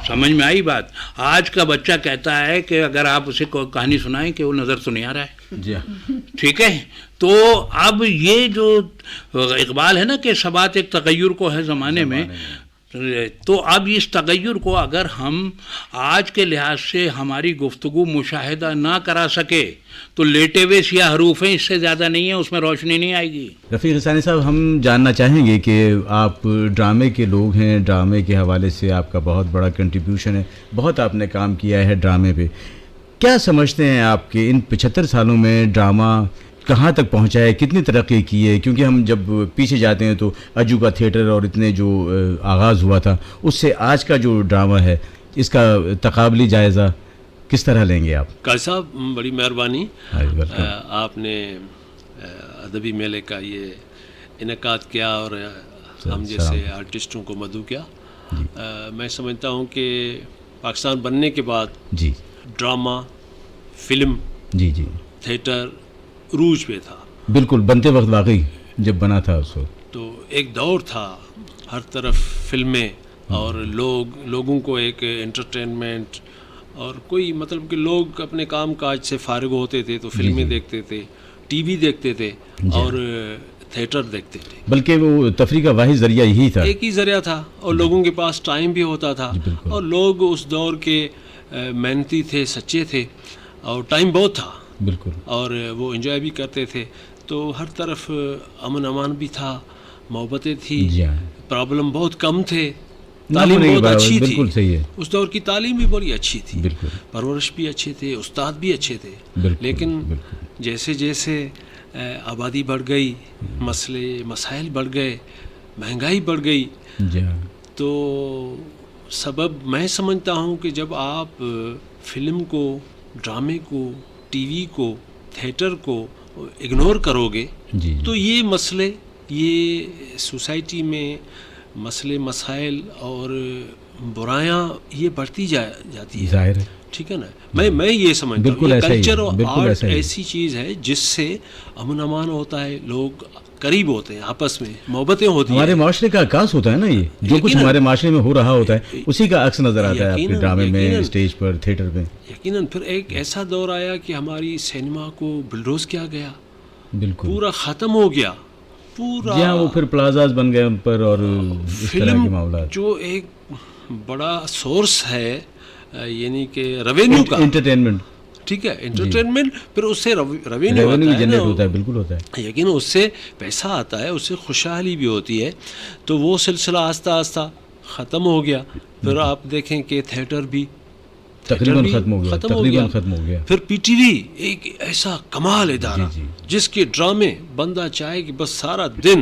سمجھ میں آئی بات؟ آج کا بچہ کہتا ہے کہ اگر آپ اسے کوئی کہانی سنائیں کہ وہ نظر تو نہیں آ رہا ہے. ٹھیک ہے، تو اب یہ جو اقبال ہے نا کہ ثبات ایک تغیر کو ہے زمانے میں، تو اب اس تغیر کو اگر ہم آج کے لحاظ سے ہماری گفتگو مشاہدہ نہ کرا سکے تو لیٹے ہوئے سیاہ حروف ہیں، اس سے زیادہ نہیں ہے، اس میں روشنی نہیں آئے گی. رفیق حسانی صاحب، ہم جاننا چاہیں گے کہ آپ ڈرامے کے لوگ ہیں، ڈرامے کے حوالے سے آپ کا بہت بڑا کنٹریبیوشن ہے، بہت آپ نے کام کیا ہے ڈرامے پہ، کیا سمجھتے ہیں آپ کہ ان 75 سالوں میں ڈرامہ کہاں تک پہنچا ہے, کتنی ترقی کی ہے؟ کیونکہ ہم جب پیچھے جاتے ہیں تو اجو کا تھیٹر اور اتنے جو آغاز ہوا تھا, اس سے آج کا جو ڈرامہ ہے اس کا تقابلی جائزہ کس طرح لیں گے آپ؟ قاضی صاحب بڑی مہربانی, آپ نے ادبی میلے کا یہ انعقاد کیا اور ہم جیسے آرٹسٹوں کو مدعو کیا. میں سمجھتا ہوں کہ پاکستان بننے کے بعد جی ڈرامہ, فلم, جی جی تھیٹر عروج پہ تھا. بالکل, بنتے وقت واقعی جب بنا تھا اس وقت تو ایک دور تھا, ہر طرف فلمیں اور لوگوں کو ایک انٹرٹینمنٹ, اور کوئی مطلب کہ لوگ اپنے کام کاج سے فارغ ہوتے تھے تو فلمیں دیکھتے تھے, ٹی وی دیکھتے تھے اور تھیٹر دیکھتے تھے. بلکہ وہ تفریح کا واحد ذریعہ یہی تھا, ایک ہی ذریعہ تھا, اور لوگوں کے پاس ٹائم بھی ہوتا تھا, اور لوگ اس دور کے محنتی تھے, سچے تھے, اور ٹائم بہت تھا بالکل, اور وہ انجوائے بھی کرتے تھے. تو ہر طرف امن امان بھی تھا, محبتیں تھی, پرابلم بہت کم تھے, تعلیم بہت اچھی تھی. بالکل صحیح ہے, اس دور کی تعلیم بھی بڑی اچھی تھی, پرورش بھی اچھے تھے, استاد بھی اچھے تھے. لیکن جیسے جیسے آبادی بڑھ گئی, مسائل بڑھ گئے, مہنگائی بڑھ گئی, تو سبب میں سمجھتا ہوں کہ جب آپ فلم کو, ڈرامے کو, ٹی وی کو, تھیٹر کو اگنور کرو گے تو یہ مسئلے, یہ سوسائٹی میں مسئلے مسائل اور برائیاں یہ بڑھتی جاتی ہے, ظاہر ہے, ٹھیک ہے نا. میں یہ سمجھتا ہوں کہ کلچر اور آرٹ ایسی چیز ہے جس سے امن امان ہوتا ہے, لوگ قریب ہوتے ہیں, آپس میں محبتیں ہوتی ہیں. ہمارے معاشرے کا عکاس ہوتا ہے نا, یہ جو کچھ ہمارے معاشرے میں ہو رہا ہوتا ہے اسی کا عکس نظر آتا ہے آپ کے ڈرامے میں, اسٹیج پر, تھیٹر میں. یقیناً پھر ایک ایسا دور آیا کہ ہماری سینما کو بلڈوز کیا گیا, بالکل پورا ختم ہو گیا, پورا. جہاں وہ پھر پلازاز بن گئے ان پر, اور اس طرح کے معاملات. جو ایک بڑا سورس ہے یعنی کہ ریونیو کا, انٹرٹینمنٹ, ٹھیک ہے, انٹرٹینمنٹ, پھر اس سے ریونیو جنریٹ ہوتا ہے, بالکل ہوتا ہے, لیکن اس سے پیسہ آتا ہے, اس سے خوشحالی بھی ہوتی ہے. تو وہ سلسلہ آہستہ آہستہ ختم ہو گیا. پھر آپ دیکھیں کہ تھیٹر بھی تقریباً ختم ہو گیا. پھر پی ٹی وی ایک ایسا کمال ادارہ جس کے ڈرامے بندہ چاہے کہ بس سارا دن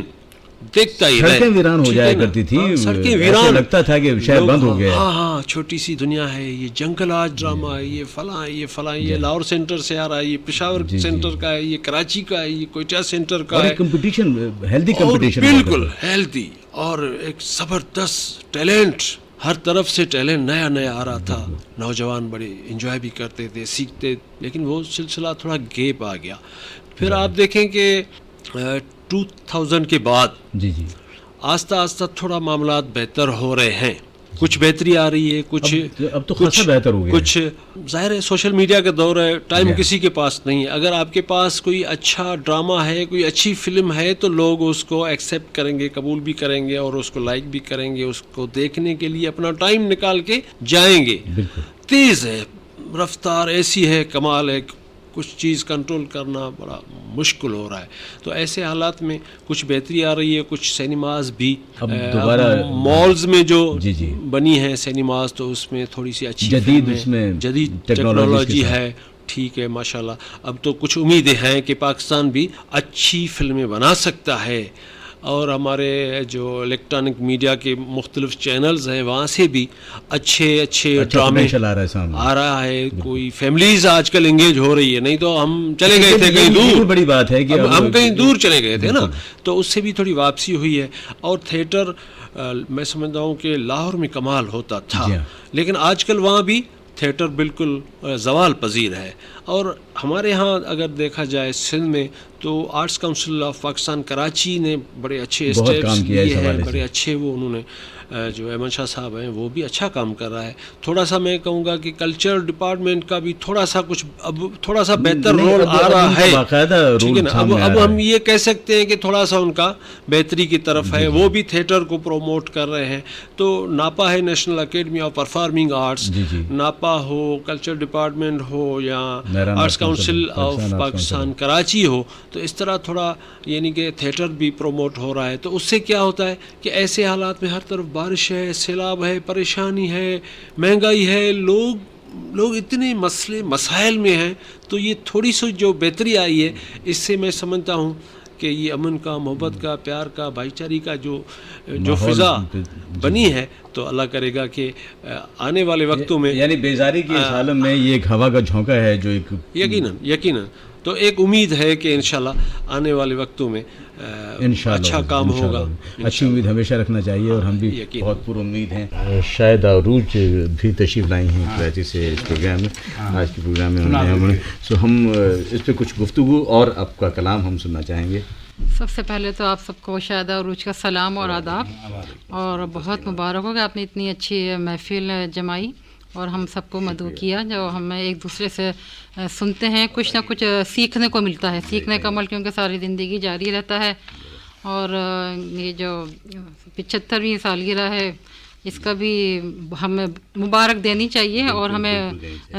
دیکھتا ہی رہے. سڑکیں ویران ہو جایا کرتی تھی, سڑکیں ویران, لگتا تھا کہ شاید بند ہو گیا. ہاں, چھوٹی سی دنیا ہے, یہ جنگل آج ڈرامہ ہے, یہ فلاں, یہ فلاں, یہ لاہور سینٹر سے آ رہا ہے, یہ پشاور سینٹر کا ہے, یہ کراچی کا ہے, یہ کوئٹہ سینٹر کا ہے. کمپٹیشن, ہیلدی کمپٹیشن, بالکل ہیلدی, اور ایک زبردست ٹیلنٹ, ہر طرف سے ٹیلنٹ نیا نیا آ رہا تھا. نوجوان بڑے انجوائے بھی کرتے تھے, سیکھتے. لیکن وہ سلسلہ تھوڑا گیپ آ گیا. پھر آپ دیکھیں کہ 2000 کے بعد آہستہ آہستہ تھوڑا معاملات بہتر ہو رہے ہیں, کچھ بہتری آ رہی ہے, کچھ اب تو خاصا بہتر ہو گیا. کچھ ظاہر ہے سوشل میڈیا کا دور ہے, ٹائم کسی کے پاس نہیں ہے. اگر آپ کے پاس کوئی اچھا ڈرامہ ہے, کوئی اچھی فلم ہے, تو لوگ اس کو ایکسیپٹ کریں گے, قبول بھی کریں گے, اور اس کو لائک بھی کریں گے, اس کو دیکھنے کے لیے اپنا ٹائم نکال کے جائیں گے. تیز ہے رفتار, ایسی ہے, کمال ہے, کچھ چیز کنٹرول کرنا بڑا مشکل ہو رہا ہے. تو ایسے حالات میں کچھ بہتری آ رہی ہے. کچھ سینماز بھی مالز میں جو بنی ہیں سینماز, تو اس میں تھوڑی سی اچھی جدید ٹیکنالوجی ہے, ٹھیک ہے, ماشاءاللہ. اب تو کچھ امیدیں ہیں کہ پاکستان بھی اچھی فلمیں بنا سکتا ہے, اور ہمارے جو الیکٹرانک میڈیا کے مختلف چینلز ہیں وہاں سے بھی اچھے ڈرامے آ رہا ہے. کوئی فیملیز آج کل انگیج ہو رہی ہے, نہیں تو ہم چلے گئے تھے کہیں دور. بڑی بات ہے کہ ہم کہیں دور چلے گئے تھے نا, تو اس سے بھی تھوڑی واپسی ہوئی ہے. اور تھیٹر میں سمجھتا ہوں کہ لاہور میں کمال ہوتا تھا, لیکن آج کل وہاں بھی تھیٹر بالکل زوال پذیر ہے. اور ہمارے ہاں اگر دیکھا جائے سندھ میں, تو arts Council of Pakistan Karachi نے بڑے اچھے اسٹیپس لیے ہیں, بڑے اچھے. وہ انہوں نے جو احمد شاہ صاحب ہیں وہ بھی اچھا کام کر رہا ہے. تھوڑا سا میں کہوں گا کہ کلچر ڈپارٹمنٹ کا بھی تھوڑا سا کچھ اب تھوڑا سا بہتر رول آ رہا ہے, ٹھیک ہے نا. اب ہم یہ کہہ سکتے ہیں کہ تھوڑا سا ان کا بہتری کی طرف ہے. وہ بھی تھیٹر کو پروموٹ کر رہے ہیں. تو ناپا ہے National Academy of Performing Arts, NAPA ہو, کلچر ڈپارٹمنٹ ہو, یا Arts Council of Pakistan Karachi ہو, تو اس طرح تھوڑا یعنی کہ تھیٹر بھی پروموٹ ہو رہا ہے. تو اس سے کیا ہوتا ہے کہ ایسے حالات میں ہر طرف بارش ہے, سیلاب ہے, پریشانی ہے, مہنگائی ہے, لوگ لوگ اتنے مسائل میں ہیں، تو یہ تھوڑی سی جو بہتری آئی ہے، اس سے میں سمجھتا ہوں کہ یہ امن کا، محبت کا، پیار کا، بھائی چارگی کا جو فضا بنی ہے، تو اللہ کرے گا کہ آنے والے وقتوں میں، یعنی بیزاری کی اس عالم میں یہ ایک ہوا کا جھونکا ہے جو ایک یقیناً تو ایک امید ہے کہ انشاءاللہ آنے والے وقتوں میں اچھا کام ہوگا. اچھی امید ہمیشہ رکھنا چاہیے، اور ہم بھی بہت پر امید ہیں. شاید عروج بھی تشریف لائی ہیں کراچی سے اس پروگرام میں، آج کے پروگرام میں سو ہم اس پہ کچھ گفتگو اور آپ کا کلام ہم سننا چاہیں گے. سب سے پہلے تو آپ سب کو شاہدہ عروج کا سلام اور آداب، اور بہت مبارک ہو کہ آپ نے اتنی اچھی محفل جمائی اور ہم سب کو مدعو کیا. جو ہمیں ایک دوسرے سے سنتے ہیں، کچھ نہ کچھ سیکھنے کو ملتا ہے، سیکھنے کا عمل کیونکہ ساری زندگی جاری رہتا ہے. اور یہ جو 75ویں سالگرہ ہے، اس کا بھی ہمیں مبارک دینی چاہیے، اور ہمیں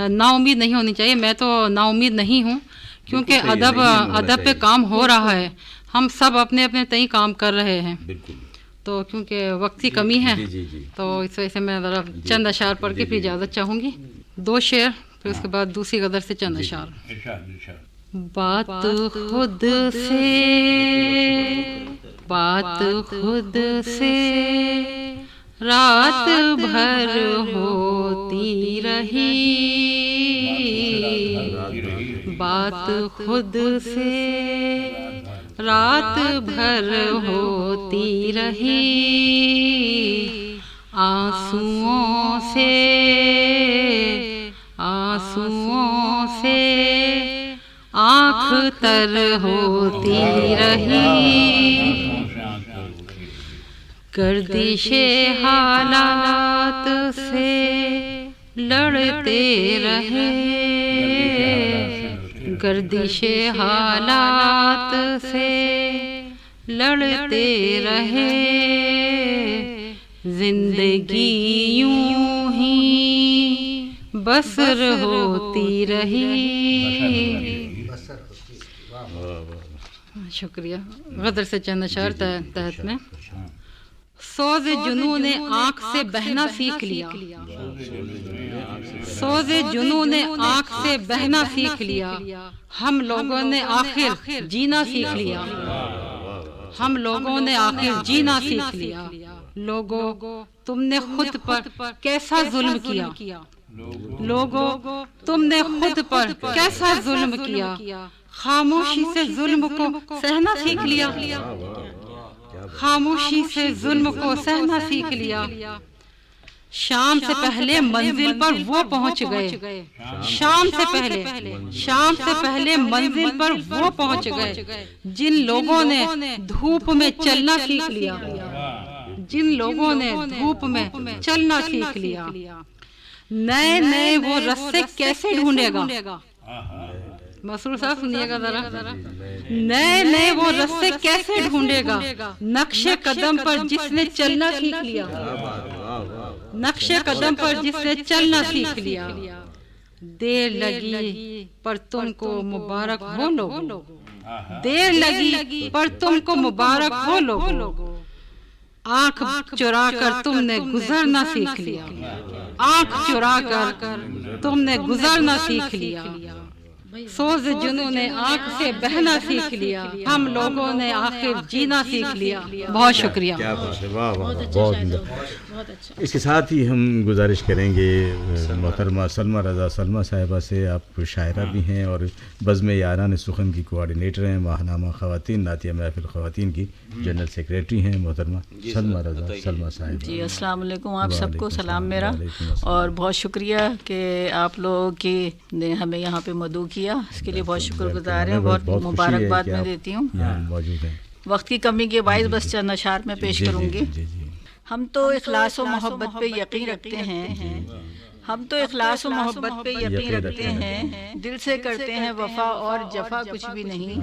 نا امید نہیں ہونی چاہیے. میں تو نا امید نہیں ہوں، کیونکہ ادب پہ کام ہو رہا ہے، ہم سب اپنے اپنے تئیں کام کر رہے ہیں. تو کیونکہ وقت کی کمی ہے تو اس وجہ سے میں ذرا چند اشعار پڑھ کے پھر اجازت چاہوں گی. 2 شعر، پھر اس کے بعد دوسری غزل سے چند اشعار. بات خود سے رات بھر ہوتی رہی، بات خود سے رات بھر ہوتی رہی، آنسوؤں سے آنکھ تر ہوتی رہی، گردش حالات سے لڑتے رہے، گردش حالات سے لڑتے رہے، زندگی یوں ہی بسر ہوتی رہی. شکریہ. غدر سے چند اشعار تحت میں. سوز جنون نے آنکھ سے بہنا سیکھ لیا، سوز جنون نے آنکھ سے بہنا سیکھ لیا، ہم لوگوں نے آخر جینا سیکھ لیا، ہم لوگوں نے آخر جینا سیکھ لیا. لوگوں تم نے خود پر کیسا ظلم کیا، لوگوں تم نے خود پر کیسا ظلم کیا، خاموشی سے ظلم کو سہنا سیکھ لیا، خاموشی سے ظلم کو سہنا سیکھ لیا. شام سے پہلے منزل پر وہ پہنچ گئے، شام سے پہلے منزل پر وہ پہنچ گئے، جن لوگوں نے دھوپ میں چلنا سیکھ لیا، جن لوگوں نے دھوپ میں چلنا سیکھ لیا. نئے نئے وہ رستے کیسے ڈھونڈے گا، مسرور صاحب سنیے گا ذرا. نئے نئے وہ رستے کیسے ڈھونڈے گا، نقش قدم پر جس نے چلنا سیکھ لیا، نقش قدم پر جس نے چلنا سیکھ لیا. دیر لگی پر تم کو مبارک ہو لوگو، دیر لگی پر تم کو مبارک ہو لوگو، آنکھ چرا کر تم نے گزرنا سیکھ لیا، آنکھ چرا کر تم نے گزرنا سیکھ لیا. سوز جنوں نے آنکھ سے بہنا سیکھ لیا، ہم لوگوں نے آخر جینا سیکھ لیا. بہت شکریہ. کیا بات ہے، واہ واہ، بہت اچھا. اس کے ساتھ ہی ہم گزارش کریں گے محترمہ سلمیٰ رضا سلمیٰ صاحبہ سے. آپ شاعرہ بھی ہیں اور بزم یاران سخن کی کوآرڈینیٹر ہیں، ماہنامہ خواتین نعتیہ محفل خواتین کی جنرل سیکریٹری ہیں محترمہ سلمیٰ رضا سلمیٰ صاحبہ. جی السلام علیکم، آپ سب کو سلام میرا، اور بہت شکریہ کہ آپ لوگوں کی نے ہمیں یہاں پہ مدعو کیا، اس کے لیے بہت شکر گزار ہیں. بہت مبارکباد میں دیتی ہوں. وقت کی کمی کے باعث بس چند اشعار میں پیش کروں گی. ہم تو اخلاص و محبت پہ یقین رکھتے ہیں، ہم تو اخلاص و محبت پہ یقین رکھتے ہیں، دل سے کرتے ہیں وفا اور جفا کچھ بھی نہیں،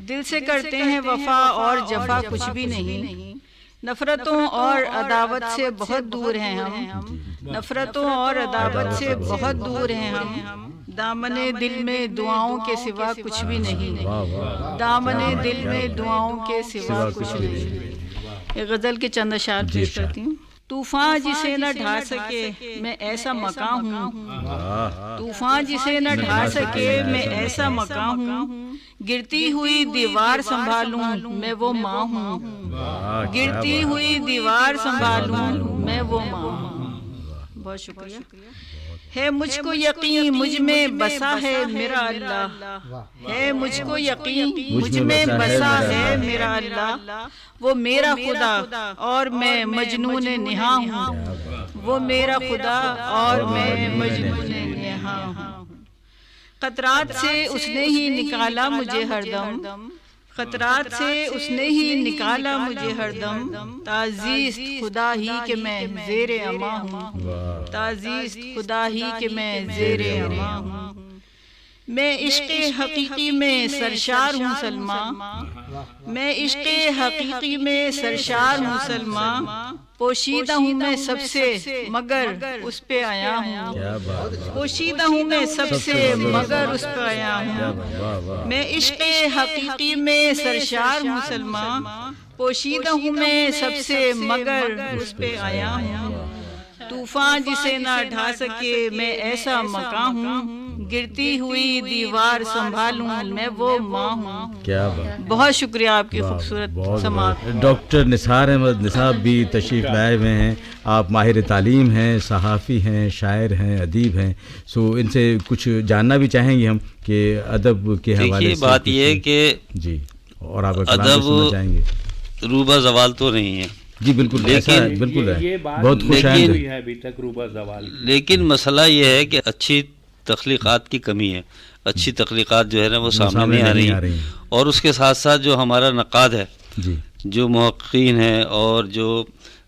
دل سے کرتے ہیں وفا اور جفا کچھ بھی نہیں. نفرتوں اور عداوت سے بہت دور ہیں ہم، نفرتوں اور عداوت سے بہت دور ہیں ہم. دامن دل میں دعاؤں کے سوا کچھ بھی نہیں، دامن دل میں دعاؤں کے سوا کچھ نہیں. ایک غزل کے چند اشعار پیش کرتی ہوں. طوفان جسے نہ ڈھا سکے میں ایسا مقام ہوں، طوفان جسے نہ ڈھا سکے میں ایسا مقام ہوں، گرتی ہوئی دیوار سنبھالوں میں وہ ماں ہوں، گرتی ہوئی دیوار سنبھالوں میں وہ ماں ہوں۔ بہت شکریہ۔ ہے مجھ کو یقین مجھ میں بسا ہے میرا اللہ، ہے مجھ کو یقین مجھ میں بسا ہے میرا اللہ، وہ میرا خدا اور میں مجنون نہاں ہوں، وہ میرا خدا اور میں مجنون نہاں ہوں۔ خطرات سے اس نے ہی نکالا مجھے ہر دم، خطرات سے اس نے ہی نکالا مجھے ہر دم، تعزیز خدا ہی کہ میں زیر اما ہوں، تعزیز خدا ہی کہ میں زیر اما ہوں۔ میں عشق حقیقی میں سرشار ہوں سلمہ، میں عشق حقیقی میں سرشار ہوں سلمہ، پوشیدہ ہوں میں سب سے مگر اس پہ آیا ہوں، پوشیدہ ہوں میں سب سے مگر اس پہ آیا ہوں۔ میں عشق حقیقی میں سرشار ہوں سلمہ، پوشیدہ ہوں میں سب سے مگر اس پہ آیا ہوں۔ طوفان جسے نہ ڈھا سکے میں ایسا مقام ہوں، گرتی ہوئی دیوار سنبھالوں میں وہ ماں ہوں۔ کیا بات، بہت شکریہ آپ کی خوبصورت سماعت۔ ڈاکٹر نثار احمد نصاب بھی تشریف لائے ہوئے ہیں، آپ ماہر تعلیم ہیں، صحافی ہیں، شاعر ہیں، ادیب ہیں، سو ان سے کچھ جاننا بھی چاہیں گے ہم کہ ادب کے حوالے سے۔ بات یہ ہے کہ جی، اور آپ کا کلام بھی سننا چاہیں گے۔ روبہ زوال تو نہیں ہے جی بالکل، ایسا بالکل ہے، بہت خوش آمدید ہے ابھی تک روبہ زوال، لیکن مسئلہ یہ ہے کہ اچھی تخلیقات کی کمی ہے، اچھی تخلیقات جو ہے نا وہ سامنے نہیں آ رہی ہیں، اور اس کے ساتھ ساتھ جو ہمارا نقاد ہے، جی، جو محققین ہیں اور جو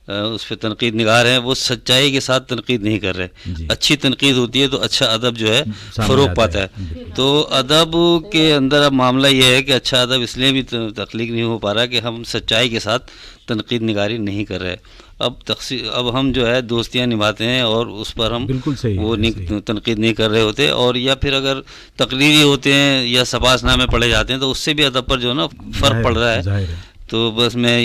اس پہ تنقید نگار ہیں، وہ سچائی کے ساتھ تنقید نہیں کر رہے۔ اچھی تنقید ہوتی ہے تو اچھا ادب جو ہے فروغ پاتا ہے۔ تو ادب کے اندر اب معاملہ یہ ہے کہ اچھا ادب اس لیے بھی تخلیق نہیں ہو پا رہا کہ ہم سچائی کے ساتھ تنقید نگاری نہیں کر رہے۔ اب ہم جو ہے دوستیاں نبھاتے ہیں اور اس پر ہم وہ تنقید نہیں کر رہے ہوتے، اور یا پھر اگر تقریری ہوتے ہیں یا سپاس نامے پڑھے جاتے ہیں تو اس سے بھی ادب پر جو ہے نا فرق پڑ رہا ہے۔ تو بس میں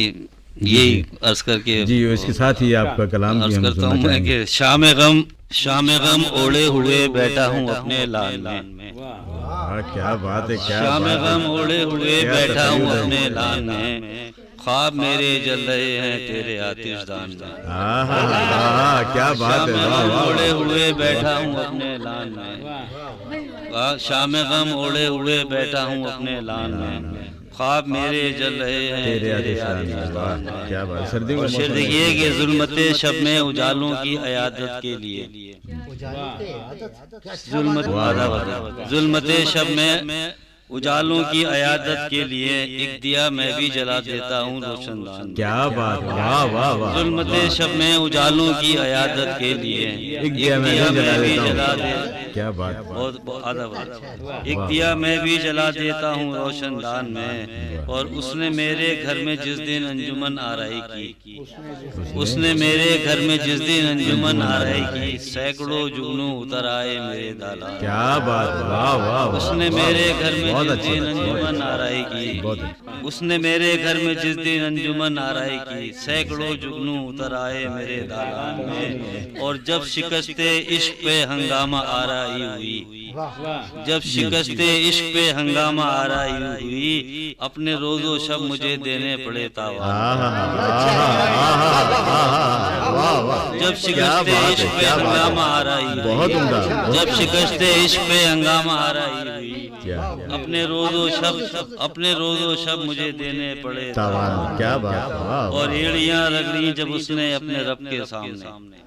یہی عرض کر کے جی اس کے ساتھ ہی آپ کا کلام عرض کرتا ہوں میں کہ شام غم اوڑے ہوئے بیٹھا ہوں اپنے لان میں، کیا بات ہے، شام غم اوڑے ہوئے بیٹھا ہوں اپنے لان میں، خواب میرے جل رہے ہیں تیرے آتش دان میں، کیا بات ہے، شام غم اوڑے ہوئے بیٹھا ہوں اپنے لان میں، شام غم اوڑے ہوئے بیٹھا ہوں اپنے لان میں، خواب میرے جل رہے ہیں تیرے آتش دان میں۔ کیا بات، سردیوں اور شعر دیکھیے کہ ظلمت شب میں اجالوں کی عیادت کے لیے، ظلمت شب میں اجالوں کی عیادت کے لیے ایک دیا میں بھی جلا دیتا ہوں روشن دان۔ کیا بات، واہ واہ واہ، ظلمت شب میں اجالوں کی عیادت کے لیے ایک دیا میں بھی جلا دیتا، کیا بات، ایک دیا میں بھی جلا دیتا ہوں روشن دان میں، اور اس نے میرے گھر میں جس دن انجمن آرائی کی، اس نے میرے گھر میں جس دن انجمن آرائی کی، سینکڑوں جگنوں اتر آئے میرے دالان۔ کیا بات، واہ واہ، اس نے میرے گھر میں جس دن انجمن آرائی کی، اس نے میرے گھر میں جس دن انجمن آرائی کی، سینکڑوں جگنوں اتر آئے میرے دالان میں، اور جب شکست عشق پہ ہنگامہ آرائی ہوئی، جب شکست عشق پہ ہنگامہ آرائی ہوئی، اپنے روز و شب مجھے دینے پڑے تاوان، جب شکست عشق پہ ہنگامہ آرائی ہوئی، جب شکست عشق پہ ہنگامہ آرائی ہوئی، اپنے روز و شب مجھے دینے پڑے تاوان۔ کیا بات، اور ایڑیاں رگڑی جب اس نے اپنے رب کے سامنے،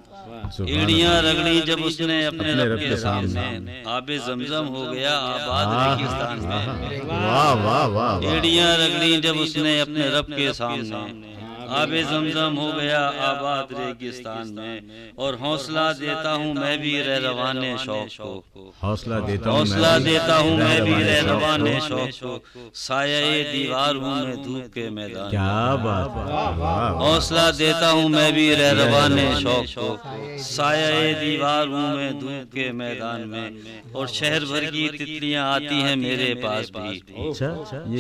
ایڑیاں رگڑی جب اس نے اپنے رب کے سامنے، آب زمزم ہو گیا آباد ریگستان میں، واہ واہ واہ، ایڑیاں رگڑی جب اس نے اپنے رب کے سامنے، آب زمزم ہو گیا آباد ریگستان میں، اور حوصلہ دیتا ہوں میں بھی رہروان شوق کو، حوصلہ دیتا ہوں میں بھی رہروان شوق کو، سایہ دیوار ہوں میں دھوپ کے میدان، کیا بات، حوصلہ دیتا ہوں میں بھی رہروان شوق کو، سایہ دیوار ہوں میں دھوپ کے میدان میں، اور شہر بھر کی تتلیاں آتی ہیں میرے پاس بھی،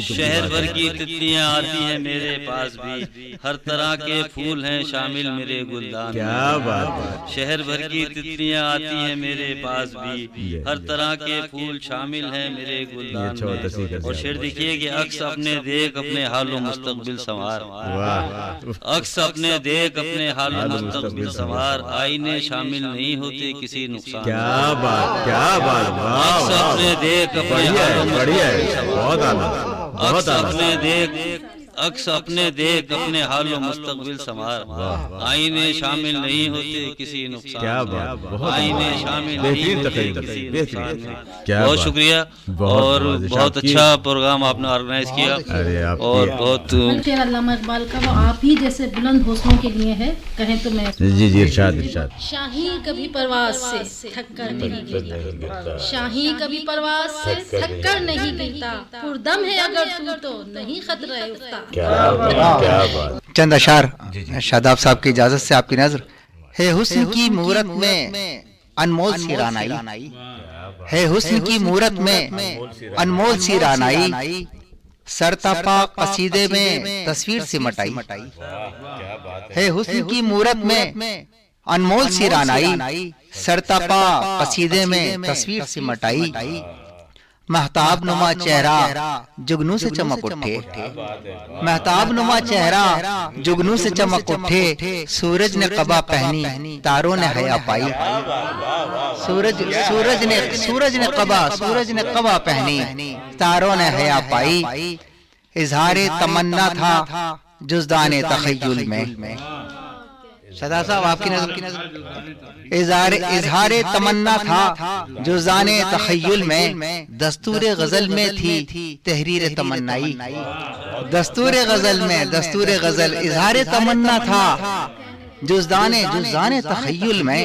شہر بھر کی تتلیاں آتی ہیں میرے پاس بھی، ہر طرح کے پھول ہیں شامل میرے گلدان کیا بات ہے. شہر بھر کی تتلیاں آتی ہیں میرے پاس بھی، ہر طرح کے پھول شامل ہیں میرے گلدان میں. اور شعر دیکھیے کہ عکس اپنے دیکھ اپنے حال و مستقبل سنوار، عکس اپنے دیکھ اپنے حال و مستقبل سنوار، آئینے شامل نہیں ہوتے کسی نقصان. کیا بات، کیا بات. عکس اپنے دیکھ اپنے حال و مستقبل سنوار، بہت اعلیٰ، عکس اپنے دیکھ، عکس اپنے دیکھ اپنے حال و مستقبل سنوار، آئینے شامل نہیں ہوتے کسی نقصان. کیا بات، بہت آئینے شامل نہیں بہترین ہوتے تقریر، کسی بہترین. نقصان میں. کیا بہت بات. شکریہ، بہت اور بہت بہت آپ کی- اچھا پروگرام آپ نے آرگنائز کیا، ارے آپ اور کی- بہت شعر علامہ اقبال کا وہ آپ ہی جیسے بلند حوصلوں کے لیے ہے، کہیں تو میں جی ارشاد ارشاد. شاہی کبھی پرواز سے تھک کر نہیں گرتا، شاہی کبھی پرواز سے تھک کر نہیں گرتا، پردم ہے اگر تو نہیں خطرہ افتاد. کیا بات، کیا بات. چند اشعار شاداب صاحب کی اجازت سے آپ کی نظر. ہے حسن کی مورت میں انمول سی رانائی، ہے حسن کی مورت میں انمول سی رانائی، سرتاپا قصیدے میں تصویر سمٹائی. ہے حسن کی مورت میں انمول سی رانائی، سرتاپا قصیدے میں تصویر سمٹائی. مہتاب نما چہرہ جگنو سے چمک اٹھے، مہتاب نما چہرہ جگنو سے چمک اٹھے، سورج نے قبا پہنی تاروں نے حیا پائی. سورج نے قبا پہنی تاروں نے حیا پائی. اظہار تمنا تھا جزدان تخیل میں. شدا صاحب آپ کی نظر. اظہار تمنا تھا جزدان تخیل میں، دستور غزل میں تھی تحریر تمنائی. دستور غزل اظہار تمنا تھا جزدان تخیل میں،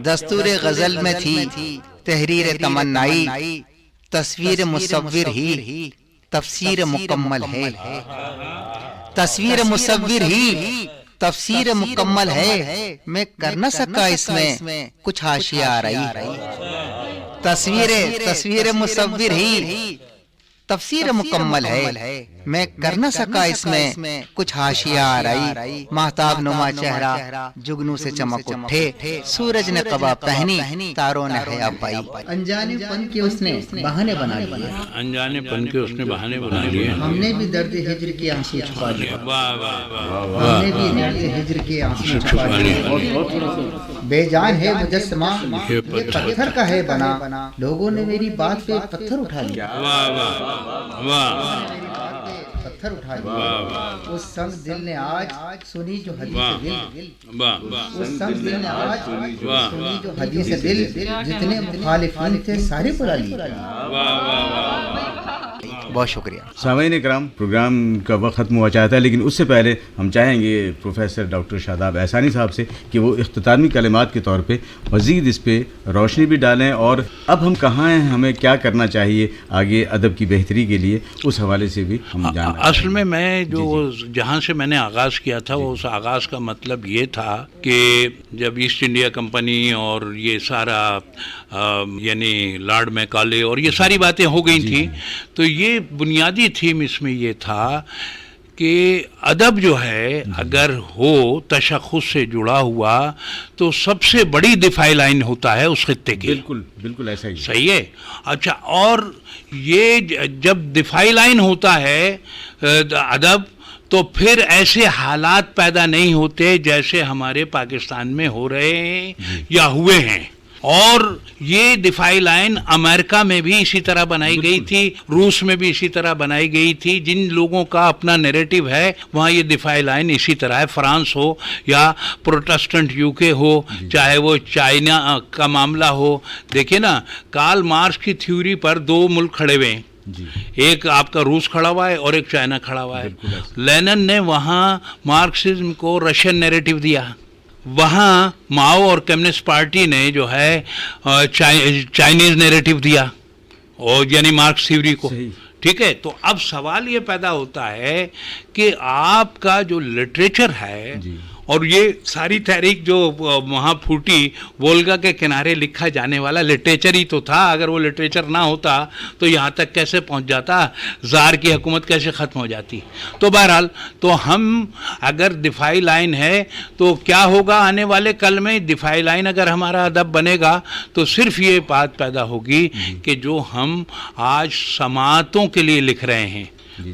دستور غزل میں تھی تحریر تمنائی. تصویر مصور ہی تفسیر مکمل ہے، تصویر مصور ہی تفسیر مکمل ہے، میں کر نہ سکا اس میں کچھ حاشیہ آرائی. تصویر مصور ہی تفسیر مکمل ہے، میں کر نہ سکا اس میں کچھ حاشیہ آرائی. مہتاب نما چہرہ جگنو سے چمک اٹھے، سورج نے قبا پہنی تاروں نے حیا پائی. انجانے پن کے اس نے بہانے بنا لیے، انجانے پن کے اس نے بہانے بنا لیے. ہم نے بھی درد ہجر کے آنسو چھپا لیے، واہ واہ واہ، ہم نے بھی درد ہجر کے آنسو چھپا لیے. بے جان ہے مجسمہ یہ پتھر کا ہے بنا، لوگوں نے میری بات پہ پتھر اٹھا لیا، واہ واہ واہ، پتھر اٹھا لیا. اس سنگ دل نے آج سنی جو حدیث دل، اس سنگ دل نے آج سنی جو حدیث دل، جتنے مخالفین تھے سارے بلا لیے. بہت شکریہ. سامعین کرام، پروگرام کا وقت ختم ہوا چاہتا ہے، لیکن اس سے پہلے ہم چاہیں گے پروفیسر ڈاکٹر شاداب احسانی صاحب سے کہ وہ اختتامی کلمات کے طور پہ مزید اس پہ روشنی بھی ڈالیں، اور اب ہم کہاں ہیں، ہمیں کیا کرنا چاہیے آگے ادب کی بہتری کے لیے، اس حوالے سے بھی ہم جاننا. اصل میں جو جہاں سے میں نے آغاز کیا تھا، وہ اس آغاز کا مطلب یہ تھا کہ جب ایسٹ انڈیا کمپنی اور یہ سارا یعنی لارڈ میکالے اور یہ ساری باتیں ہو گئی تھیں، تو یہ بنیادی تھیم اس میں یہ تھا کہ ادب جو ہے اگر ہو تشخص سے جڑا ہوا تو سب سے بڑی دفاعی لائن ہوتا ہے اس خطے کی. بالکل ایسا ہی صحیح ہے. اچھا، اور یہ جب دفاعی لائن ہوتا ہے ادب، تو پھر ایسے حالات پیدا نہیں ہوتے جیسے ہمارے پاکستان میں ہو رہے ہیں یا ہوئے ہیں. اور یہ دفاعی لائن امریکہ میں بھی اسی طرح بنائی گئی تھی، روس میں بھی اسی طرح بنائی گئی تھی. جن لوگوں کا اپنا نیریٹو ہے وہاں یہ دفاعی لائن اسی طرح ہے. فرانس ہو یا پروٹسٹنٹ یو کے ہو، چاہے وہ چائنا کا معاملہ ہو. دیکھیں نا، کارل مارکس کی تھیوری پر دو ملک کھڑے ہوئے ہیں، ایک آپ کا روس کھڑا ہوا ہے اور ایک چائنا کھڑا ہوا ہے. لینن نے وہاں مارکسزم کو رشین نیریٹو دیا، وہاں ماؤ اور کمیونسٹ پارٹی نے جو ہے چائنیز نیریٹو دیا، اور یعنی مارکس تھیوری کو. ٹھیک ہے. تو اب سوال یہ پیدا ہوتا ہے کہ آپ کا جو لٹریچر ہے اور یہ ساری تحریک جو وہاں پھوٹی وولگا کے کنارے لکھا جانے والا لٹریچر ہی تو تھا. اگر وہ لٹریچر نہ ہوتا تو یہاں تک کیسے پہنچ جاتا, زار کی حکومت کیسے ختم ہو جاتی. تو بہرحال تو ہم اگر دفاعی لائن ہے تو کیا ہوگا آنے والے کل میں, دفاعی لائن اگر ہمارا ادب بنے گا تو صرف یہ بات پیدا ہوگی کہ جو ہم آج سماعتوں کے لیے لکھ رہے ہیں,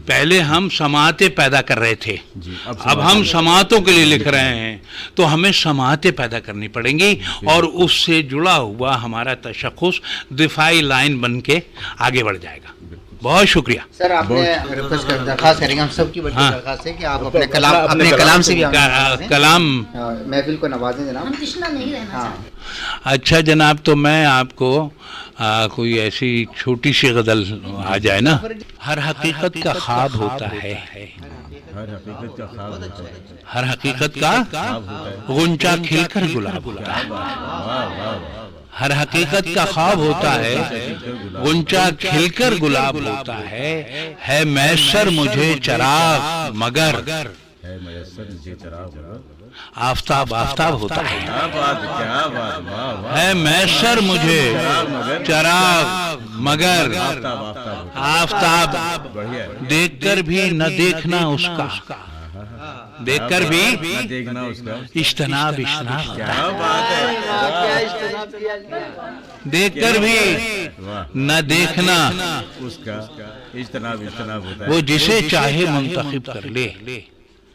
پہلے ہم سماعتیں پیدا کر رہے تھے, اب ہم سماعتوں کے لیے لکھ رہے ہیں, تو ہمیں سماعتیں پیدا کرنی پڑیں گی اور اس سے جڑا ہوا ہمارا تشخص دفاعی لائن بن کے آگے بڑھ جائے گا. بہت شکریہ سر. آپ نے درخواست کریں گے, ہم سب کی بڑی درخواست ہے کہ آپ اپنے کلام سے بھی کلام محفل کو نوازیں جناب. ہم تشنا نہیں رہنا چاہتے. اچھا جناب, تو میں آپ کو کوئی ایسی چھوٹی سی غزل آ جائے نا. ہر حقیقت کا خواب ہوتا ہے, ہر حقیقت کا غنچہ کھل کر گلاب ہوتا ہے. ہر حقیقت کا خواب ہوتا ہے, غنچہ کھل کر گلاب ہوتا ہے میسر مجھے چراغ مگر آفتاب آفتاب ہوتا ہے میسر مجھے چراغ مگر آفتاب. دیکھ کر بھی نہ دیکھنا اس کا, دیکھ کر بھی اجتناب اجتناب ہوتا ہے. دیکھ کر بھی نہ دیکھنا اس کا اجتناب اجتناب ہوتا ہے. وہ جسے چاہے منتخب کر لے,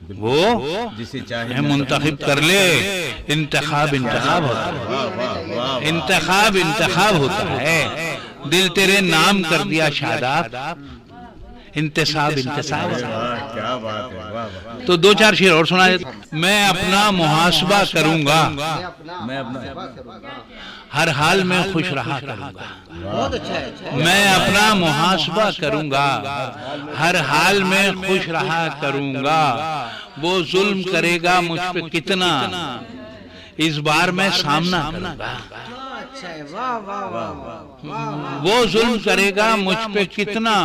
وہ جسے چاہے منتخب کر لے. انتخاب انتخاب ہوتا ہے, انتخاب انتخاب ہوتا ہے. دل تیرے نام کر دیا شاداب, انتصاب انتصاب ہوتا ہے. کیا بات ہے. تو دو چار شعر اور سنا دیتا. میں اپنا محاسبہ کروں گا, میں اپنا ہر حال میں خوش رہا کروں گا. میں اپنا محاسبہ کروں گا, ہر حال میں خوش رہا کروں گا. وہ ظلم کرے گا مجھ پہ کتنا, اس بار میں سامنا کروں گا. وہ ظلم کرے گا مجھ پہ کتنا,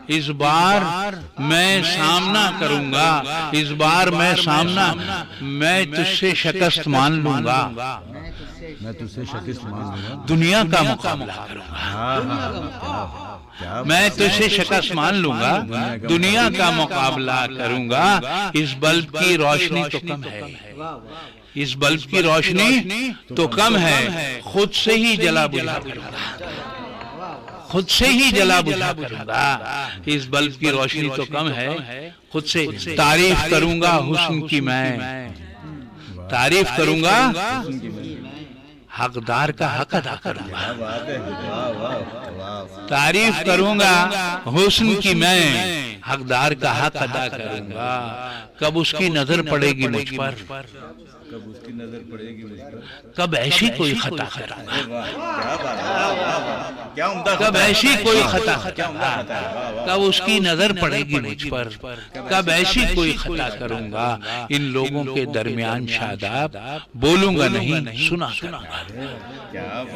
اس بار میں سامنا کروں گا. اس بار میں سامنا, میں تجھ سے شکست مان لوں گا, میں تجھ سے شکست مان لوں گا. دنیا کا مقابلہ کروں گا. میں تجھ سے شکست مان لوں گا, دنیا کا مقابلہ کروں گا. اس بلب کی روشنی تو کم ہے, اس بلب کی روشنی تو کم ہے, خود سے ہی جلا بجھا کروں گا, خود سے ہی جلا بجھا کروں گا. اس بلب کی روشنی تو کم ہے, خود سے. تعریف کروں گا حسن کی میں, تعریف کروں گا حقدار کا حق ادا کروں گا. تعریف کروں گا حسن کی میں, حقدار کا حق ادا کروں گا. کب اس کی نظر پڑے گی مجھ پر, کب اس کی نظر پڑے گی مجھ پر, کب ایسی کوئی خطا کروں گا, کیا عمدہ کب ایسی کوئی خطا کروں گا. کب اس کی نظر پڑے گی مجھ پر, کب ایسی کوئی خطا کروں گا. ان لوگوں کے درمیان شاداب بولوں گا نہیں سنا کروں گا.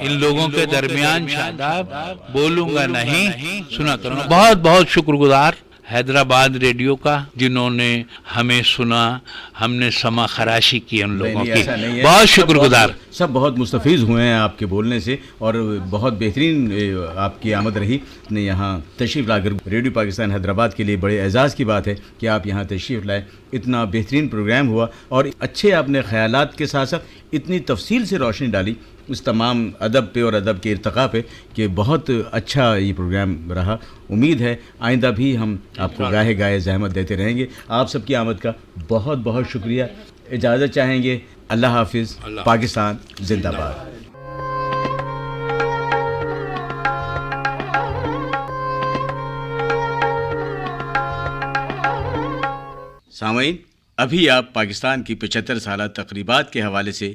ان لوگوں کے درمیان شاداب بولوں گا نہیں سنا کروں گا. بہت بہت شکر گزار حیدرآباد ریڈیو کا, جنہوں نے ہمیں سنا, ہم نے سما خراشی کی ان لوگوں کی. بہت شکر گزار. سب بہت مستفیض ہوئے ہیں آپ کے بولنے سے, اور بہت بہترین آپ کی آمد رہی. نے یہاں تشریف لا کر ریڈیو پاکستان حیدرآباد کے لیے بڑے اعزاز کی بات ہے کہ آپ یہاں تشریف لائے. اتنا بہترین پروگرام ہوا, اور اچھے آپ نے خیالات کے ساتھ ساتھ اتنی تفصیل سے روشنی ڈالی اس تمام ادب پہ اور ادب کے ارتقاء پہ کہ بہت اچھا یہ پروگرام رہا. امید ہے آئندہ بھی ہم آپ کو گاہے گاہے زحمت دیتے رہیں گے. آپ سب کی آمد کا بہت بہت شکریہ. اجازت چاہیں گے. اللہ حافظ. پاکستان زندہ باد. سامعین, ابھی آپ پاکستان کی 75 سالہ تقریبات کے حوالے سے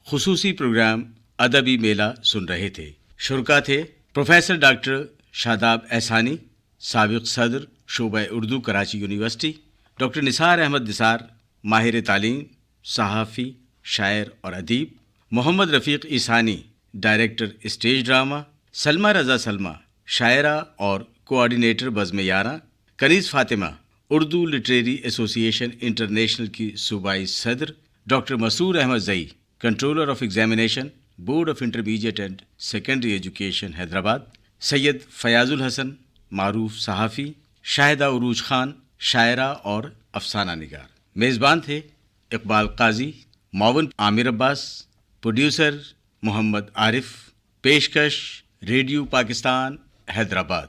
خصوصی پروگرام ادبی میلہ سن رہے تھے. شرکا تھے پروفیسر ڈاکٹر شاداب احسانی, سابق صدر شعبہ اردو کراچی یونیورسٹی, ڈاکٹر نثار احمد نثار, ماہر تعلیم, صحافی, شاعر اور ادیب, Muhammad Rafiq Isani, director stage drama, Salma Raza Salma, شاعرہ اور coordinator Bazm Yaran, Kaneez Fatima, Urdu literary association international کی صوبائی صدر doctor Masroor Ahmadzai, controller of examination, Board of Intermediate and Secondary Education Hyderabad, Syed Fayyaz ul-Hasan, معروف صحافی، شاہدہ عروج خان، شاعرہ اور افسانہ نگار۔ میزبان تھے اقبال قاضی، معاون عامر عباس، پروڈیوسر محمد عارف، پیشکش ریڈیو پاکستان حیدرآباد۔